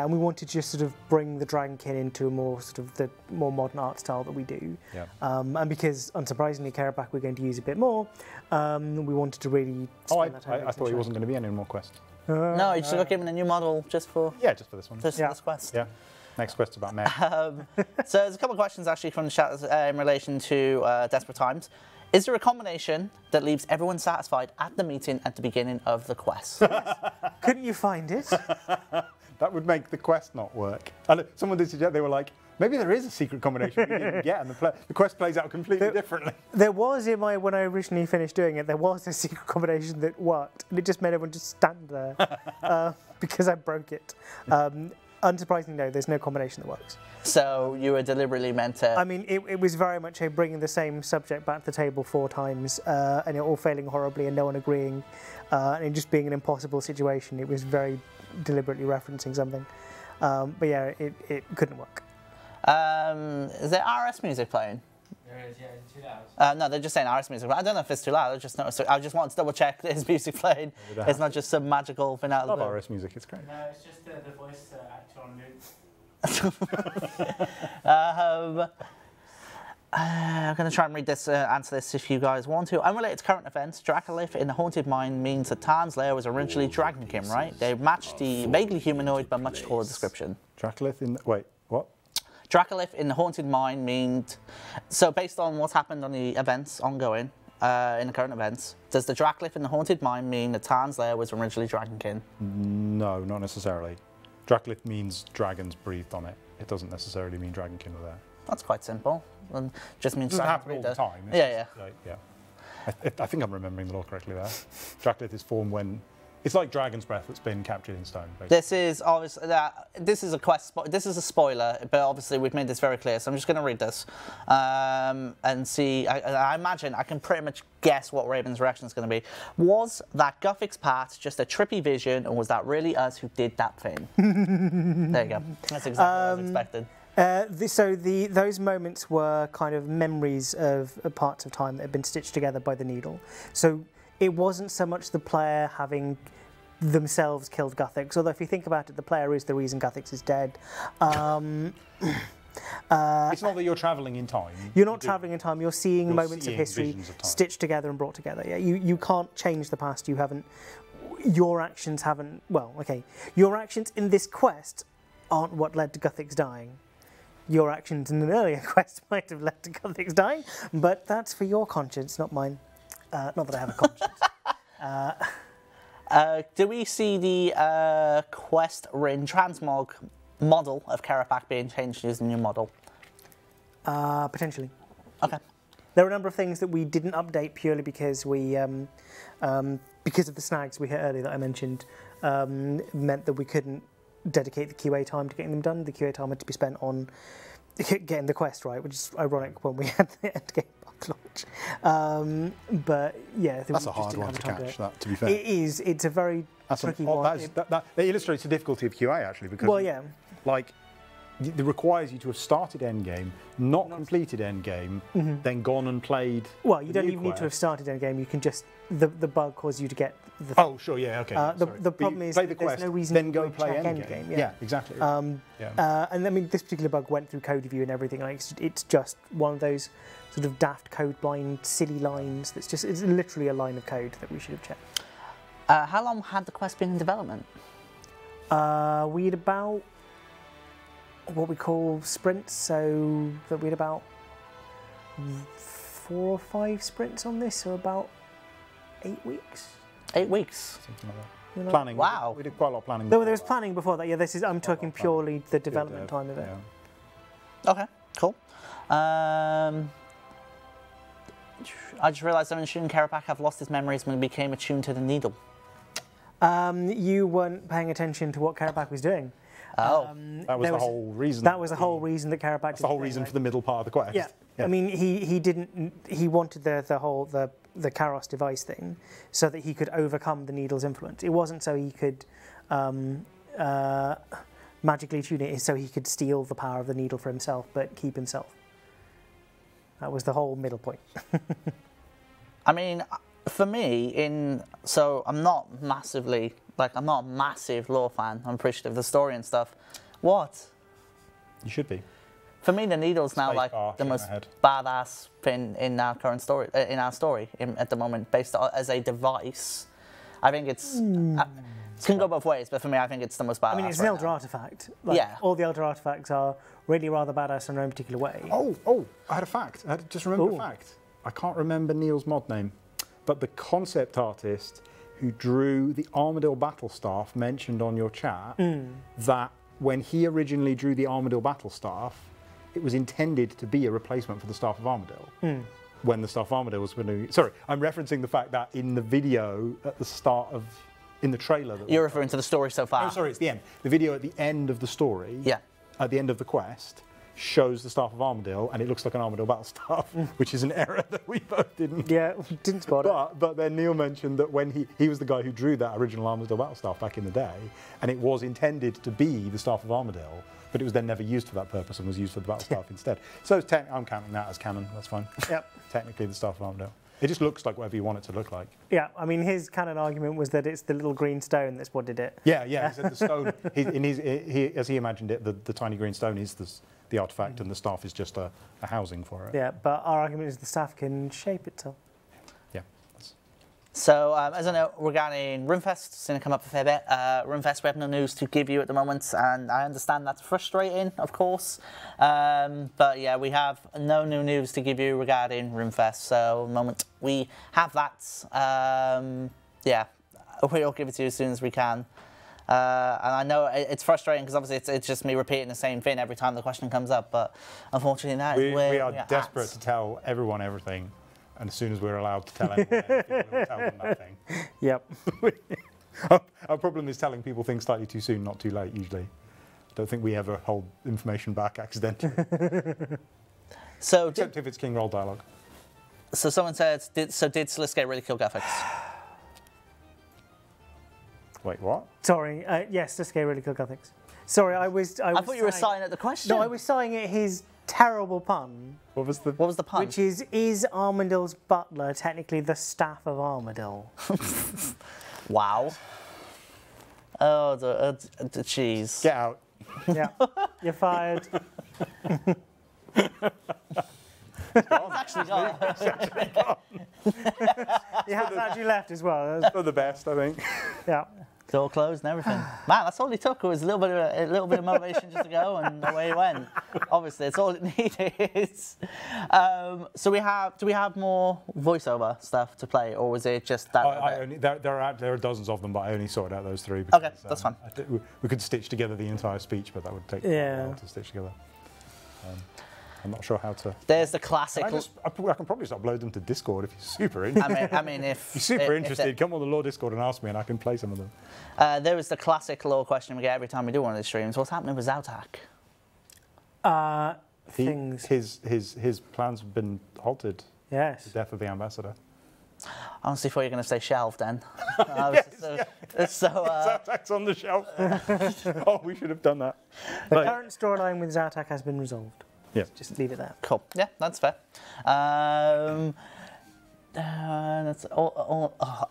and we wanted to just sort of bring the Dragonkin into a more sort of the more modern art style that we do. Yeah. And because, unsurprisingly, Karapak we're going to use a bit more, we wanted to really spend that time. I thought he wasn't going to be any more quests. No, you just got given a new model just for Yeah, just for this one. this quest. Yeah. Next quest's about mech. So there's a couple of questions actually from the chat in relation to Desperate Times. Is there a combination that leaves everyone satisfied at the meeting at the beginning of the quest? Couldn't you find it? That would make the quest not work. And someone did suggest, they were like, maybe there is a secret combination we didn't get, and the quest plays out completely differently. There was when I originally finished doing it, there was a secret combination that worked, and it just made everyone just stand there because I broke it. Unsurprisingly, no, there's no combination that works. So you were deliberately meant to... I mean, it was very much a bringing the same subject back to the table 4 times, and it all failing horribly and no one agreeing, and it just being an impossible situation. It was very deliberately referencing something. But yeah, it couldn't work. Is there RS music playing? There is, yeah, it's too loud. No, they're just saying RS music. I don't know if it's too loud. I just noticed. I just wanted to double check that his music playing. It's not just some magical thing out of the I blue. love RS music, it's great. No, it's just the voice actor on mute. I'm going to try and read this, answer this if you guys want to. Unrelated to current events, Dracolith in the Haunted Mine means that Tarn's lair was originally Dragonkin, right? They matched the vaguely humanoid but much taller description. Dracolith in... Wait, what? Dracolith in the Haunted Mine means... So based on what's happened on the events ongoing, in the current events, does the Dracolith in the Haunted Mine mean that Tarn's lair was originally Dragonkin? No, not necessarily. Dracolith means dragons breathed on it. It doesn't necessarily mean Dragonkin were there. That's quite simple. And just means It doesn't dragons happen all breathe the time. It's Yeah, just like, yeah. I think I'm remembering the law correctly there. Dracolith is formed when... It's like Dragon's Breath that's been captured in stone, basically. This is obviously this is a quest. This is a spoiler, but obviously we've made this very clear. So I'm just going to read this and see. I imagine I can pretty much guess what Raven's reaction is going to be. Was that Guthic's part just a trippy vision, or was that really us who did that thing? There you go. That's exactly what I was expected. Those moments were kind of memories of parts of time that had been stitched together by the needle. So it wasn't so much the player having themselves killed Guthix, although if you think about it, the player is the reason Guthix is dead. It's not that you're travelling in time. You're not travelling in time, you're seeing moments of history stitched together and brought together. Yeah, you can't change the past, you haven't... Your actions haven't... Well, okay. Your actions in this quest aren't what led to Guthix dying. Your actions in an earlier quest might have led to Guthix dying, but that's for your conscience, not mine. Not that I have a conscience. Do we see the quest Rin transmog model of Karapak being changed using the new model? Potentially. Okay. There are a number of things that we didn't update purely because we, because of the snags we hit earlier that I mentioned, meant that we couldn't dedicate the QA time to getting them done. The QA time had to be spent on getting the quest right, which is ironic when we had the end game bug launch. But yeah, that's a hard one to catch. That, to be fair, it is. It's a very tricky one. That illustrates the difficulty of QA actually, because like it requires you to have started endgame, not completed endgame, then gone and played. Well, you don't even need to have started endgame. You can just the bug caused you to get. Oh, sure, yeah, okay. The problem is that there's no reason then to go play endgame. Yeah, exactly. And I mean, this particular bug went through code review and everything. Like, it's just one of those sort of daft code blind, silly lines. It's literally a line of code that we should have checked. How long had the quest been in development? We had about what we call sprints, so that we had about 4 or 5 sprints on this, so about 8 weeks. 8 weeks. Something like that. You know, planning. Wow. We did quite a lot of planning. There was planning before that. Yeah, this is. I'm talking purely the development time of it. Yeah. Okay, cool. I just realised Shun Karapak have lost his memories when he became attuned to the needle. You weren't paying attention to what Karapak was doing. Oh, that was the whole reason. That was the whole reason that Karapak. That's the whole reason for the middle part of the quest. Yeah. I mean, he didn't. He wanted the Karos device thing, so that he could overcome the needle's influence. It wasn't so he could magically tune it, so he could steal the power of the needle for himself, but keep himself. That was the whole middle point. I mean, for me, so I'm not massively Like, I'm not a massive lore fan. I'm appreciative of the story and stuff. What? You should be. For me, the needle's now Space like bar, the shake most my head. badass thing in our current story, at the moment, based on, as a device. I think it's. It can go both ways, but for me, I think it's the most badass. I mean, it's right an Elder now. artifact. Like, Yeah. all the Elder artifacts are really rather badass in their own particular way. Oh, I had a fact. I had just remembered Ooh. a fact. I can't remember Neil's mod name, but the concept artist who drew the Armadillo battle staff mentioned on your chat that when he originally drew the Armadillo battle staff, it was intended to be a replacement for the Staff of Armadillo. When the Staff of Armadillo was going to... Sorry, I'm referencing the fact that in the video at the start of... In the trailer... That You're referring to the story so far. No, sorry, it's the end. The video at the end of the story, Yeah. at the end of the quest, shows the Staff of Armadillo, and it looks like an Armadillo battle staff, which is an error that we both didn't. Yeah, didn't spot it. But then Neil mentioned that when he was the guy who drew that original Armadillo battle staff back in the day, and it was intended to be the Staff of Armadillo, but it was then never used for that purpose and was used for the battle staff instead. So I'm counting that as canon. That's fine. Yep. Technically, the Staff of Armadillo. It just looks like whatever you want it to look like. Yeah, I mean, his canon argument was that it's the little green stone that's what did it. Yeah. He said the stone, as he imagined it, the tiny green stone is the artifact, and the staff is just a housing for it. Yeah, but our argument is the staff can shape itself. Yeah. So, as I know, regarding RuneFest, it's going to come up a fair bit. RuneFest, we have no news to give you at the moment, and I understand that's frustrating, of course. But yeah, we have no new news to give you regarding RuneFest. So, at the moment, we have that. Yeah, we'll give it to you as soon as we can. And I know it's frustrating because obviously it's just me repeating the same thing every time the question comes up. But unfortunately, that is where we are we're desperate at. to tell everyone everything. And as soon as we're allowed to tell anyone anything, we'll tell them that thing. Yep. Our problem is telling people things slightly too soon, not too late, usually. I don't think we ever hold information back accidentally. So, Except if it's King Roll dialogue. so someone said, did Solskjaer really kill Gothics? Wait, what? Sorry, yes, this game really cool Gothics. Sorry, I thought you were sighing at the question. No, I was sighing at his terrible pun. What was the... What was the pun? Which is Armadill's butler technically the staff of Armadillo? Wow. Oh, the cheese. Get out. Yeah, you're fired. Actually got He has actually left as well. That's- For the best, I think. Yeah. door closed and everything. Man, that's all he took. It was a little bit of motivation just to go, and away he went. Obviously, it's all it needed. So do we have more voiceover stuff to play, or was it just that? There are dozens of them, but I only sorted out those three. Okay, that's fine. We could stitch together the entire speech, but that would take a while to stitch together. I'm not sure how to. There's the classic. I can probably just upload them to Discord if you're super interested. I mean, if you're super interested, come on the Lore Discord and ask me, and I can play some of them. There was the classic lore question we get every time we do one of these streams. What's happening with Zautak? Things. His plans have been halted. Yes. The death of the ambassador. I honestly thought you were going to say shelved then. Zautak's on the shelf. Oh, we should have done that. The current storyline with Zautak has been resolved. Yeah. Just leave it there. Cool. Yeah, that's fair. That's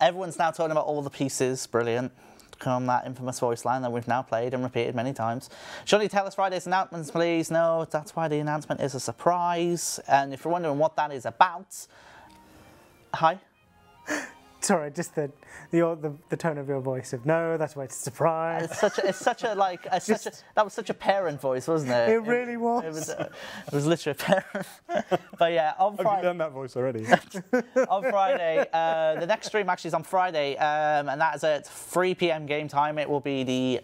everyone's now talking about all the pieces. Brilliant. From that infamous voice line that we've now played and repeated many times. Surely tell us Friday's announcements, please. No, that's why the announcement is a surprise. And if you're wondering what that is about, hi. Sorry, just the tone of your voice of no, that's why it's a surprise. That was such a parent voice, wasn't it? It really was. It was literally a parent. But yeah, on Friday. Have you done that voice already? On Friday, the next stream actually is on Friday, and that is at 3 p.m. game time. It will be the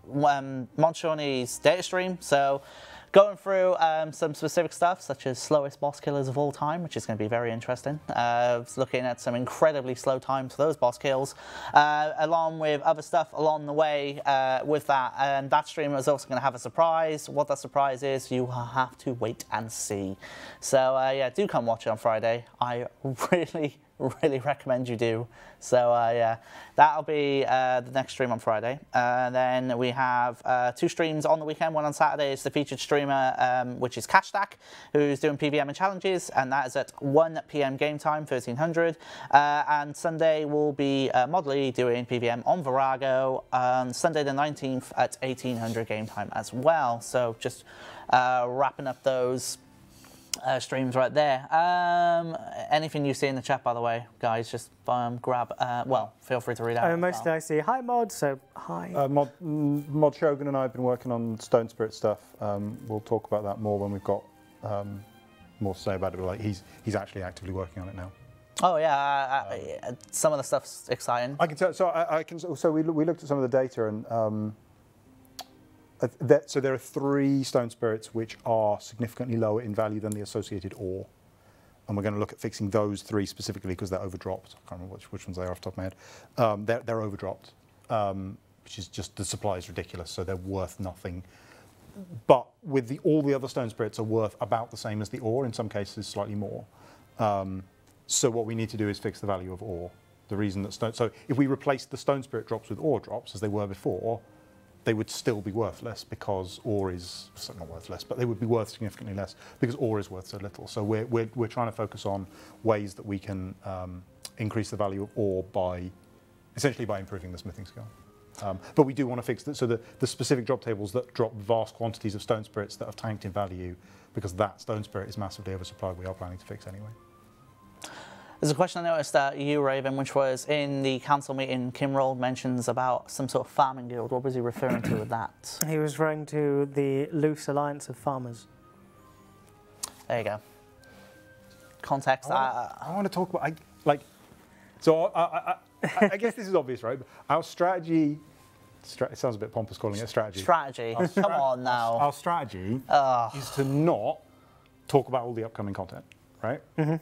Monshawnee's data stream. So going through some specific stuff, such as slowest boss killers of all time, which is going to be very interesting. Looking at some incredibly slow times for those boss kills, along with other stuff along the way with that. And that stream is also going to have a surprise. What that surprise is, you have to wait and see. So yeah, do come watch it on Friday. I really, really recommend you do. So yeah, that'll be the next stream on Friday. Then we have 2 streams on the weekend. One on Saturday is the featured streamer, which is Cashstack, who's doing PVM and challenges, and that is at 1 p.m. game time, 1300. And Sunday will be Modley doing PVM on Virago on Sunday the 19th at 1800 game time as well. So just wrapping up those streams right there. Anything you see in the chat, by the way, guys, just grab, well, feel free to read out. Mostly I see hi Mod, so hi. Mod Shogun and I have been working on Stone Spirit stuff. We'll talk about that more when we've got more to say about it. But like he's actually actively working on it now. Oh yeah, some of the stuff's exciting. I can tell. So I can. So we looked at some of the data and. So there are 3 stone spirits which are significantly lower in value than the associated ore, and we're going to look at fixing those 3 specifically because they're overdropped. I can't remember which ones they are off the top of my head. They're overdropped, which is just the supply is ridiculous, so they're worth nothing. But with all the other stone spirits are worth about the same as the ore, in some cases slightly more. So what we need to do is fix the value of ore. The reason that so if we replace the stone spirit drops with ore drops as they were before, they would still be worthless because ore is not worthless, but they would be worth significantly less because ore is worth so little. So we're trying to focus on ways that we can increase the value of ore essentially by improving the smithing skill. But we do want to fix that. So the specific drop tables that drop vast quantities of stone spirits that have tanked in value because that stone spirit is massively oversupplied. We are planning to fix anyway. There's a question I noticed that you, Raven, which was in the council meeting, Kim Roll mentions about some sort of farming guild. What was he referring to with that? He was referring to the loose alliance of farmers. There you go. Context. I want to talk about, I guess this is obvious, right? But our strategy, it sounds a bit pompous calling it a strategy. Strategy. Come on now. Our strategy is to not talk about all the upcoming content, right? Mm-hmm.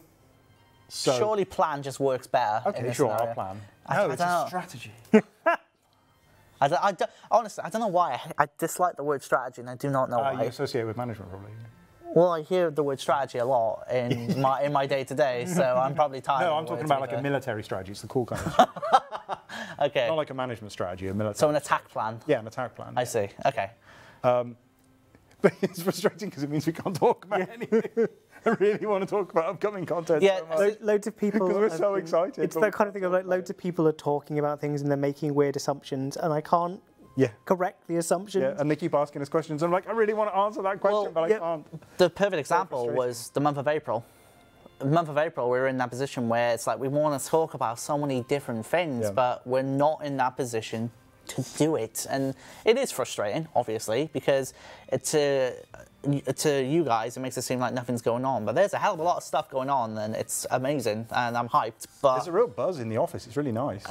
So, surely plan just works better. Okay, sure, our plan. No, it's a strategy. Honestly, I don't know why. I dislike the word strategy, and I do not know why. You associate it with management, probably. Well, I hear the word strategy a lot in my day-to-day, so I'm probably tired. No, I'm talking about like a military strategy. It's the cool kind of strategy. Okay. Not like a management strategy, a military. So an attack plan. Yeah, an attack plan. I see. Okay. But it's frustrating because it means we can't talk about anything. I really want to talk about upcoming content. Yeah, so loads of people. Because we're so excited. It's that kind of thing of like loads of people are talking about things and they're making weird assumptions, and I can't correct the assumptions. Yeah, and they keep asking us questions. I'm like, I really want to answer that question, but I can't. The perfect example was the month of April. The month of April, we were in that position where it's like we want to talk about so many different things, but we're not in that position to do it. And it is frustrating, obviously, because to you guys, it makes it seem like nothing's going on. But there's a hell of a lot of stuff going on, and it's amazing, and I'm hyped. But there's a real buzz in the office. It's really nice.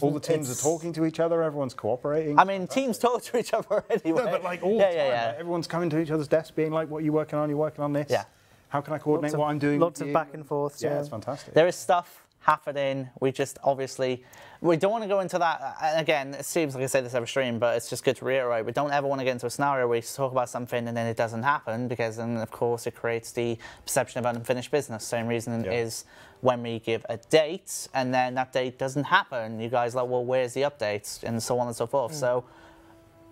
All the teams are talking to each other. Everyone's cooperating. I mean, teams talk to each other anyway. No, but like all the time. Like, everyone's coming to each other's desks being like, what are you working on? You're working on this? Yeah. How can I coordinate what I'm doing? Lots of back and forth. Yeah, it's fantastic. There is stuff happening. We just obviously, we don't want to go into that. And again, it seems like I say this every stream, but it's just good to reiterate. We don't ever want to get into a scenario where you talk about something and then it doesn't happen, because then of course it creates the perception of unfinished business. Same reason is when we give a date and then that date doesn't happen, you guys are like, well, where's the updates, and so on and so forth. So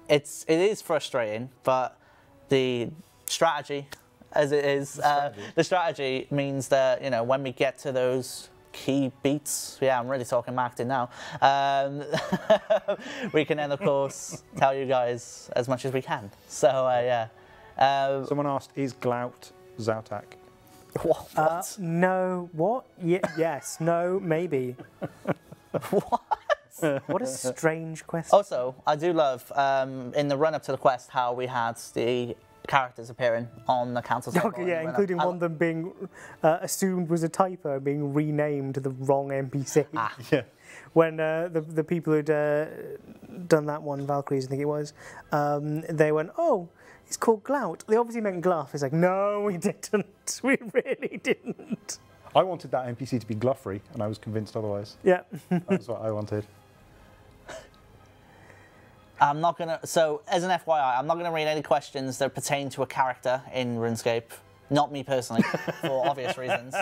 it is frustrating, but the strategy, as it is, the strategy means that, you know, when we get to those key beats, I'm really talking marketing now, we can then of course tell you guys as much as we can. So someone asked, is Glout Zautak? What? No. What? Yes. No. Maybe. What? What a strange question. Also, I do love in the run-up to the quest how we had the characters appearing on the council table. Okay, yeah, including one of them being assumed was a typo, being renamed the wrong NPC. Yeah. When the people who'd done that one, Valkyries I think it was, they went, oh, it's called Glout. They obviously meant Gluff. It's like, no, we didn't. We really didn't. I wanted that NPC to be Gluffrey, and I was convinced otherwise. Yeah. That's what I wanted. I'm not going to, so as an FYI, I'm not going to read any questions that pertain to a character in RuneScape. Not me personally, for obvious reasons.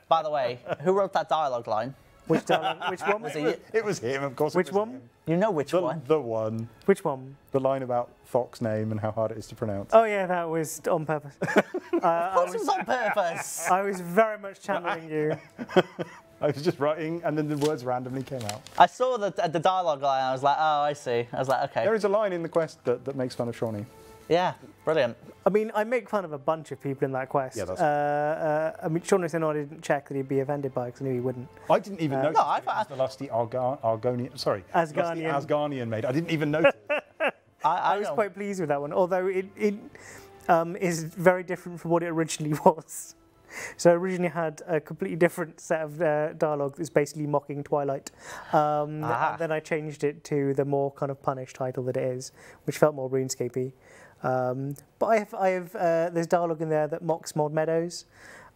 By the way, who wrote that dialogue line? Which dialogue? Which one was it? It was him, of course. Which one? You know which one. The one. Which one? The line about Fox name and how hard it is to pronounce. Oh yeah, that was on purpose. Of course it was on purpose. I was very much channeling you. I was just writing, and then the words randomly came out. I saw the dialogue line, I was like, oh, I see. I was like, okay. There is a line in the quest that makes fun of Shawnee. Yeah, brilliant. I mean, I make fun of a bunch of people in that quest. Yeah, that's I mean, Sean said, no, I didn't check that he'd be offended by it, because I knew he wouldn't. I didn't even notice No, I it was the lusty Argonian. Sorry, Asgardian. lusty Asgardian maid. I didn't even notice. I was quite pleased with that one, although it is very different from what it originally was. So I originally had a completely different set of dialogue that's basically mocking Twilight. And then I changed it to the more kind of punish title that it is, which felt more RuneScape-y. But I have there's dialogue in there that mocks Mod Meadows.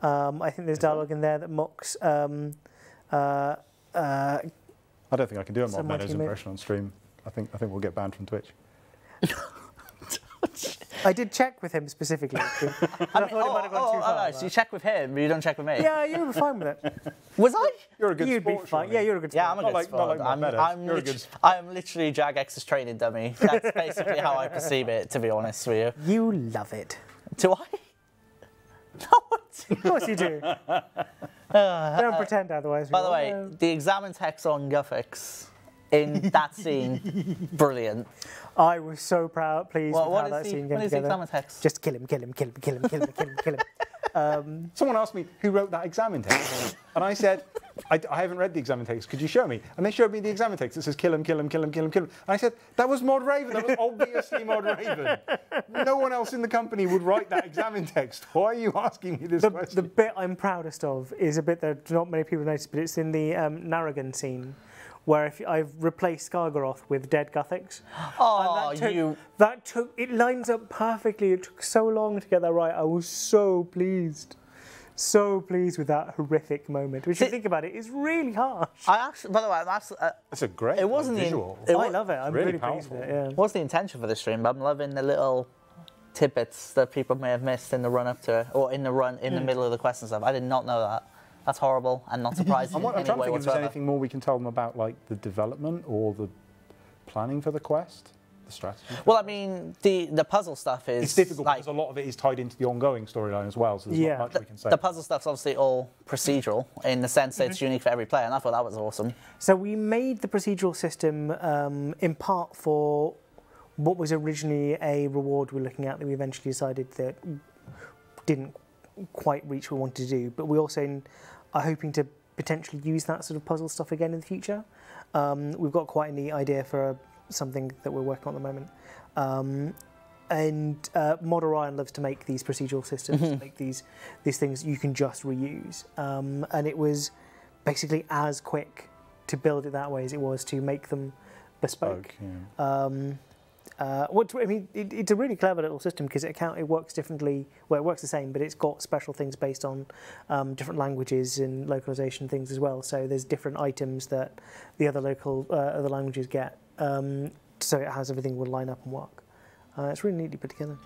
I think there's dialogue in there that mocks. I don't think I can do a Mod Some Meadows teammate. impression on stream. I think we'll get banned from Twitch. I did check with him specifically. I thought it might have gone too far. So you check with him, but you don't check with me. Yeah, you were fine with it. Was I? You're a good You'd be sport, fine. Shawnee. Yeah, you're a good Yeah, sport. I'm a good Not like sport. Matt Meadows. You're a good I'm literally Jagex's training dummy. That's basically how I perceive it, to be honest with you. You love it. Do I? No, Of course you do. Don't pretend otherwise. by the way, the examine text on Guffix in that scene, brilliant. I was so pleased Well, with how that scene came what is the together. examine text? Just kill him, kill him, kill him, kill him, kill him, kill him, kill him. Someone asked me who wrote that examine text, and I said, I haven't read the examine text. Could you show me? And they showed me the examine text that says kill him, kill him, kill him, kill him, kill him. And I said, that was Mod Raven. That was obviously Mod Raven. No one else in the company would write that examine text. Why are you asking me this The question? bit I'm proudest of is a bit that not many people notice, but it's in the Narragan scene, where I've replaced Skargaroth with dead Guthix. Oh, It lines up perfectly. It took so long to get that right. I was so pleased. So pleased with that horrific moment, which, if you think about it, is really harsh. I actually, by the way, I'm absolutely. It's a great It wasn't the- visual. I love it. I'm really really pleased with it. powerful. Yeah. What's the intention for the stream? But I'm loving the little tidbits that people may have missed in the run up to it, or in the middle of the quest and stuff. I did not know that. That's horrible and not surprising I'm in any trying to way think if there's whatsoever. anything more we can tell them about, like the development or the planning for the quest, the strategy. Well, I mean, the puzzle stuff is It's difficult like, because a lot of it is tied into the ongoing storyline as well, so there's Yeah. not much we can say. the puzzle stuff's obviously all procedural in the sense that it's unique for every player, and I thought that was awesome. So we made the procedural system in part for what was originally a reward we're looking at that we eventually decided that didn't quite reach what we wanted to do, but we also are hoping to potentially use that sort of puzzle stuff again in the future. We've got quite a neat idea for something that we're working on at the moment. And Mod Orion loves to make these procedural systems, make these things you can just reuse. And it was basically as quick to build it that way as it was to make them bespoke. It's a really clever little system because it works differently. Well, it works the same, but it's got special things based on different languages and localization things as well. So there's different items that the other other languages get. So it has everything will line up and work. It's really neatly put together.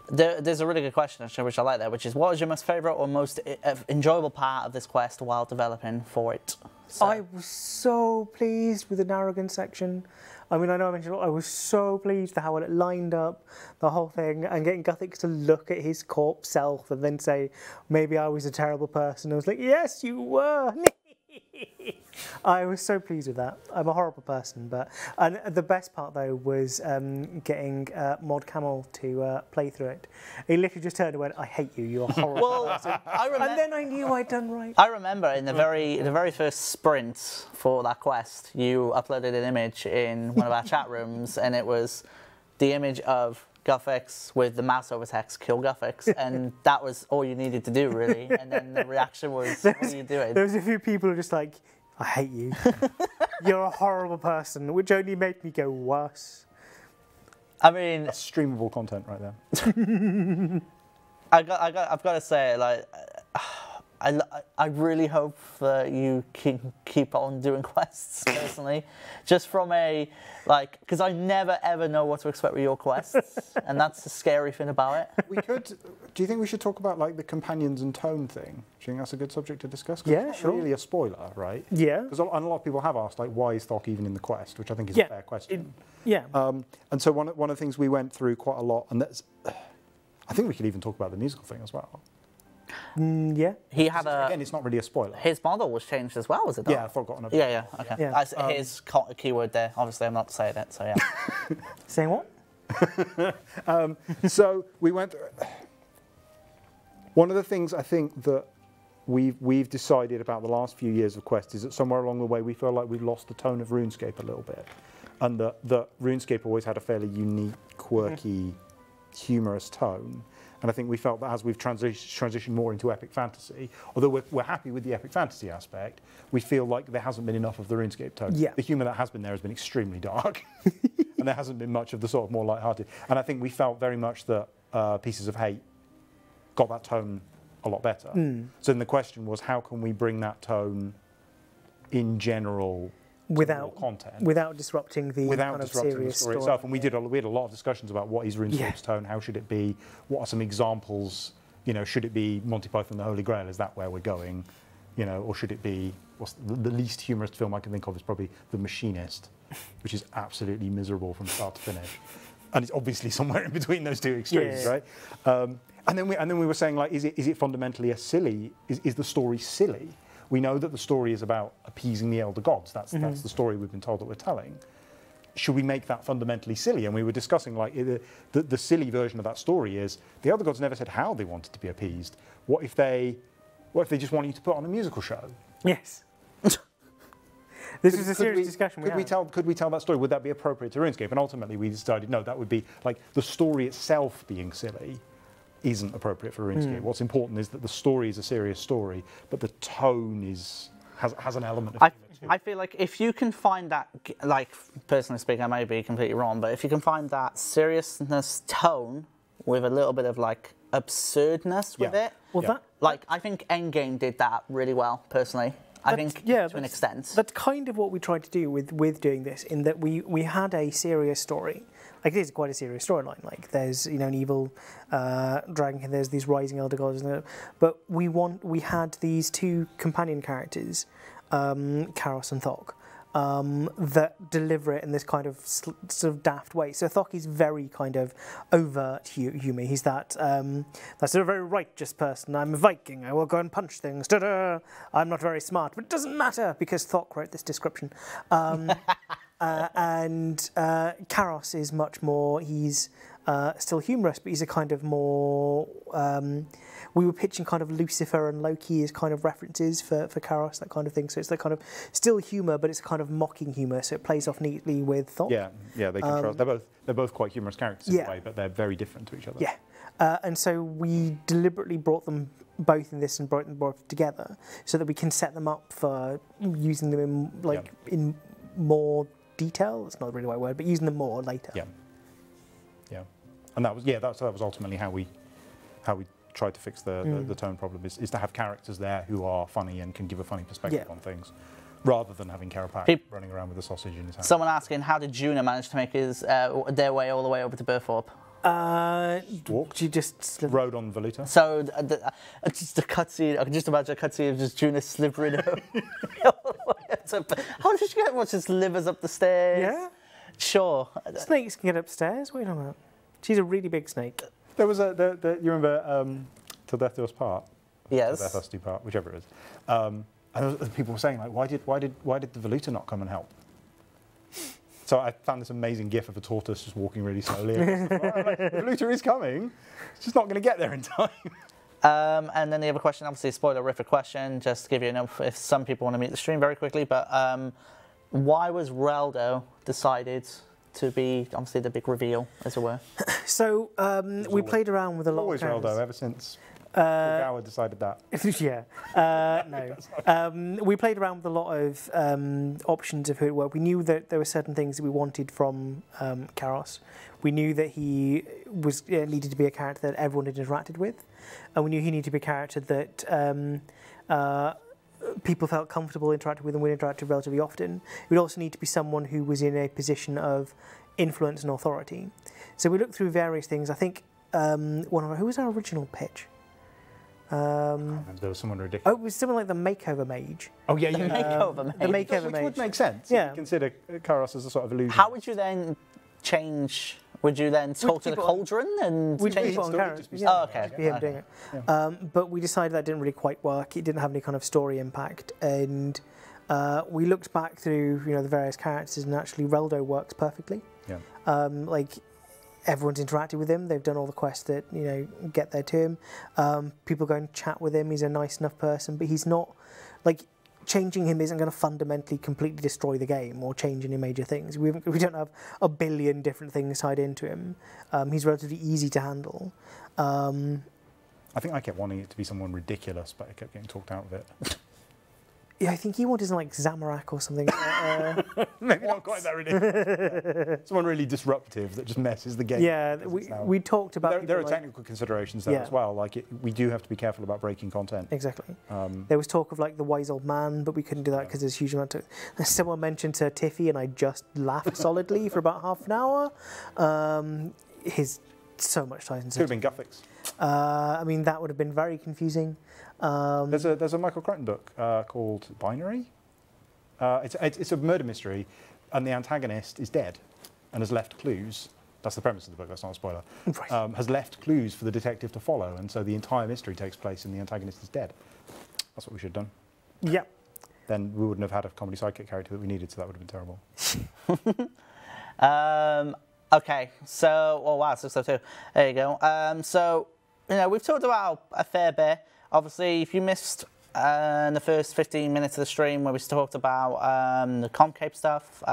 There's a really good question, actually, which I like there, which is, what was your most favourite or most enjoyable part of this quest while developing for it? So, I was so pleased with the Narragan section. I mean, I know I mentioned I was so pleased with how well it lined up, the whole thing, and getting Guthix to look at his corpse self and then say, maybe I was a terrible person. I was like, yes, you were. I was so pleased with that. I'm a horrible person, and the best part though was getting Mod Camel to play through it. He literally just turned and went, "I hate you. You're a horrible person." And then I knew I'd done right. I remember in the very first sprint for that quest, you uploaded an image in one of our chat rooms, and it was the image of Guffix with the mouse over text, kill Guffix, and that was all you needed to do, really. And then the reaction was, what are you doing? There was a few people who were just like, I hate you. You're a horrible person, which only made me go worse. I mean, That's streamable content right there. I've got to say, like, I really hope that you can keep on doing quests, personally. Just from a, like, because I never ever know what to expect with your quests, and that's the scary thing about it. We could. Do you think we should talk about like the companions and tone thing? Do you think that's a good subject to discuss? 'Cause Yeah, it's sure. not really a spoiler, right? Yeah. Because a lot of people have asked, like, why is Thok even in the quest? Which I think is a fair question. Yeah. And so one of the things we went through quite a lot, and that's, I think we could even talk about the musical thing as well. Yeah. He had Again, it's not really a spoiler. his model was changed as well, was it not? Yeah, I've forgotten about Yeah, okay. Yeah. That's his keyword there. Obviously, I'm not saying it, so yeah. Saying what? So we went. One of the things I think that we've decided about the last few years of Quest is that somewhere along the way we feel like we've lost the tone of RuneScape a little bit, and that RuneScape always had a fairly unique, quirky, humorous tone. And I think we felt that as we've transitioned more into epic fantasy, although we're happy with the epic fantasy aspect, we feel like there hasn't been enough of the RuneScape tone. Yeah. The humour that has been there has been extremely dark, and there hasn't been much of the sort of more light-hearted. And I think we felt very much that Pieces of Hate got that tone a lot better. So then the question was, how can we bring that tone in general Without content? without disrupting the Without kind of disrupting the serious story itself. And we had a lot of discussions about what is RuneScape's tone, how should it be, what are some examples, you know, should it be Monty Python and the Holy Grail, is that where we're going, you know, or should it be, what's the least humorous film I can think of is probably The Machinist, which is absolutely miserable from start to finish. And it's obviously somewhere in between those two extremes, right? And then we were saying, like, is it fundamentally is the story silly? We know that the story is about appeasing the elder gods. That's the story we've been told that we're telling. Should we make that fundamentally silly? And we were discussing, like, the silly version of that story is the elder gods never said how they wanted to be appeased. What if they just want you to put on a musical show? Yes. This is a serious discussion. Could we tell that story? Would that be appropriate to RuneScape? And ultimately, we decided no. That would be like the story itself being silly isn't appropriate for RuneScape. What's important is that the story is a serious story, but the tone has an element of humor too. I feel like if you can find that, like, personally speaking, I may be completely wrong, but if you can find that seriousness tone with a little bit of, like, absurdness with it, Well, I think Endgame did that really well, personally. I think to an extent. That's kind of what we tried to do with doing this, in that we had a serious story. Like, it is quite a serious storyline. Like, there's, you know, an evil dragon, there's these rising elder gods, but we had these two companion characters, Karos and Thok, that deliver it in this kind of sort of daft way. So Thok is very kind of overt humour. He's that sort of very righteous person. I'm a Viking. I will go and punch things. Da-da! I'm not very smart, but it doesn't matter because Thok wrote this description. And Karos is much more. He's still humorous, but he's a kind of more. We were pitching kind of Lucifer and Loki as kind of references for Karos, that kind of thing. So it's that kind of still humour, but it's a kind of mocking humour. So it plays off neatly with Thok. Yeah, they contrast. They're both quite humorous characters in a way, but they're very different to each other. Yeah, and so we deliberately brought them both in this and brought them both together so that we can set them up for using them in in more detail. That's not really the right word, but using them more later. Yeah. And that was ultimately how we tried to fix the tone problem is to have characters there who are funny and can give a funny perspective on things, rather than having Carapac running around with a sausage in his hand. Someone asking, how did Juna manage to make their way all the way over to Burthorpe? Walked. She just rode on Voluta. So just a cutscene. I can just imagine a cutscene of just Juna slithering over. How did she get much? Just slithers up the stairs. Yeah. Sure. Snakes can get upstairs. What are you talking about? She's a really big snake. There was you remember Till Death Do Us Part? Yes. Till Death Us Do Part, whichever it is. And people were saying, like, why did the Voluta not come and help? So I found this amazing gif of a tortoise just walking really slowly. The Voluta is coming. It's just not going to get there in time. And then the other question, obviously a spoiler-rific question, just to give you enough if some people want to meet the stream very quickly, but why was Reldo decided to be, obviously, the big reveal, as it were? So we played around with a lot Always of characters. Reldo, ever since. Gower decided that. Yeah, no. We played around with a lot of options of who it were. We knew that there were certain things that we wanted from Karos. We knew that he was needed to be a character that everyone had interacted with, and we knew he needed to be a character that people felt comfortable interacting with and would interact with relatively often. It would also need to be someone who was in a position of influence and authority. So we looked through various things. I think who was our original pitch? There was someone ridiculous. Oh, it was something like the Makeover Mage. Oh yeah, The Makeover Mage. The Makeover which Mage. would make sense. Yeah. If you consider Karos as a sort of illusion. How would you then change? Would you then talk to the keep it on- cauldron and We'd change keep it on story, character. just be Yeah, Oh, okay. just be him doing it. But we decided that didn't really quite work. It didn't have any kind of story impact, and we looked back through the various characters, and actually Reldo works perfectly. Yeah. Like everyone's interacted with him. They've done all the quests that get there to him. People go and chat with him. He's a nice enough person, but he's not like. Changing him isn't going to fundamentally completely destroy the game or change any major things. We don't have a billion different things tied into him. He's relatively easy to handle. I think I kept wanting it to be someone ridiculous, but I kept getting talked out of it. Yeah, I think he wanted like Zamorak or something. Maybe not quite that ridiculous. Someone really disruptive that just messes the game. Yeah, because it's now- we talked about. There are people technical considerations there Yeah. as well. Like we do have to be careful about breaking content. Exactly. There was talk of like the wise old man, but we couldn't do that because there's a huge amount of. Someone mentioned Sir Tiffy, and I just laughed solidly for about half an hour. His so much ties into. Could have been Guffix. I mean, that would have been very confusing. There's a Michael Crichton book called Binary. It's a murder mystery, and the antagonist is dead and has left clues. That's the premise of the book. That's not a spoiler. Right. Has left clues for the detective to follow, and so the entire mystery takes place, and the antagonist is dead. That's what we should have done. Yeah. Then we wouldn't have had a comedy sidekick character that we needed, so that would have been terrible. Okay, so wow, 602. There you go. So we've talked about a fair bit. Obviously, if you missed the first 15 minutes of the stream where we talked about the Comcape stuff,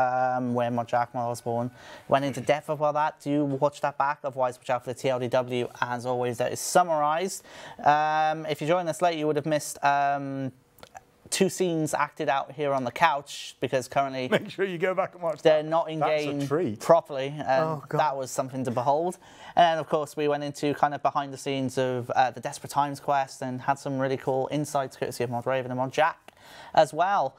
where Jack Osborne went into depth about that, do watch that back. Otherwise, watch out for the TLDW. As always, that is summarised. If you joined us late, you would have missed 2 scenes acted out here on the couch because currently Make sure you go back and watch they're that. not in That's a game treat. properly, and Oh, God. that was something to behold. And of course, we went into kind of behind the scenes of the Desperate Times quest and had some really cool insights courtesy of Mod Raven and Mod Jack as well.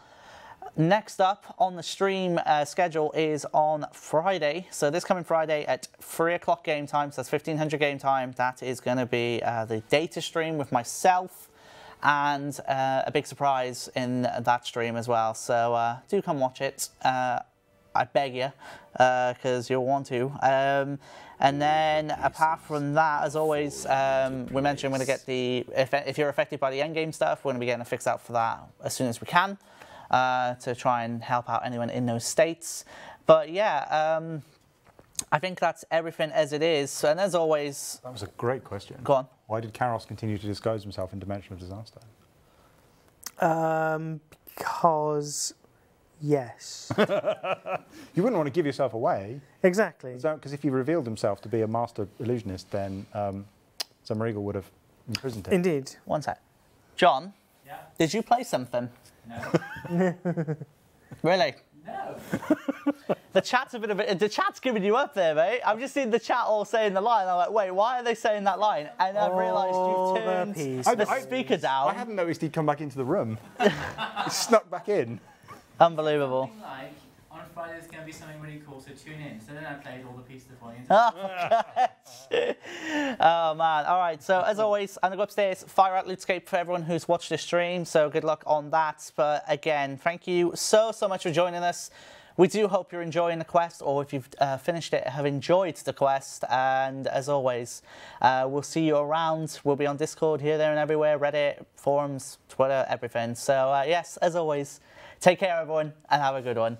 Next up on the stream schedule is on Friday. So this coming Friday at 3 o'clock game time, so that's 1500 game time. That is going to be the data stream with myself. And a big surprise in that stream as well. So do come watch it. I beg you, because you'll want to. And then apart from that, as always, we mentioned we're going to get the, if you're affected by the endgame stuff, we're going to be getting a fix out for that as soon as we can to try and help out anyone in those states. But yeah, I think that's everything as it is. And as always... That was a great question. Go on. Why did Karos continue to disguise himself in Dimension of Disaster? Because, yes. You wouldn't want to give yourself away. Exactly. Because if he revealed himself to be a master illusionist, then Zamarigal would have imprisoned him. Indeed. One sec. John, Yeah. did you play something? No. Really? No. The chat's giving you up there, mate. I've just seen the chat all saying the line. I'm like, wait, why are they saying that line? And I've realised you've turned the speaker down. I hadn't noticed he'd come back into the room. He snuck back in. Unbelievable. Something like, on Friday there's going to be something really cool, so tune in. So then I played all the pieces for you. Oh, man. All right. So, as always, I'm going to go upstairs, fire out RuneScape for everyone who's watched this stream. So, good luck on that. But again, thank you so much for joining us. We do hope you're enjoying the quest, or if you've finished it, have enjoyed the quest. And as always, we'll see you around. We'll be on Discord here, there, and everywhere, Reddit, forums, Twitter, everything. So, yes, as always, take care, everyone, and have a good one.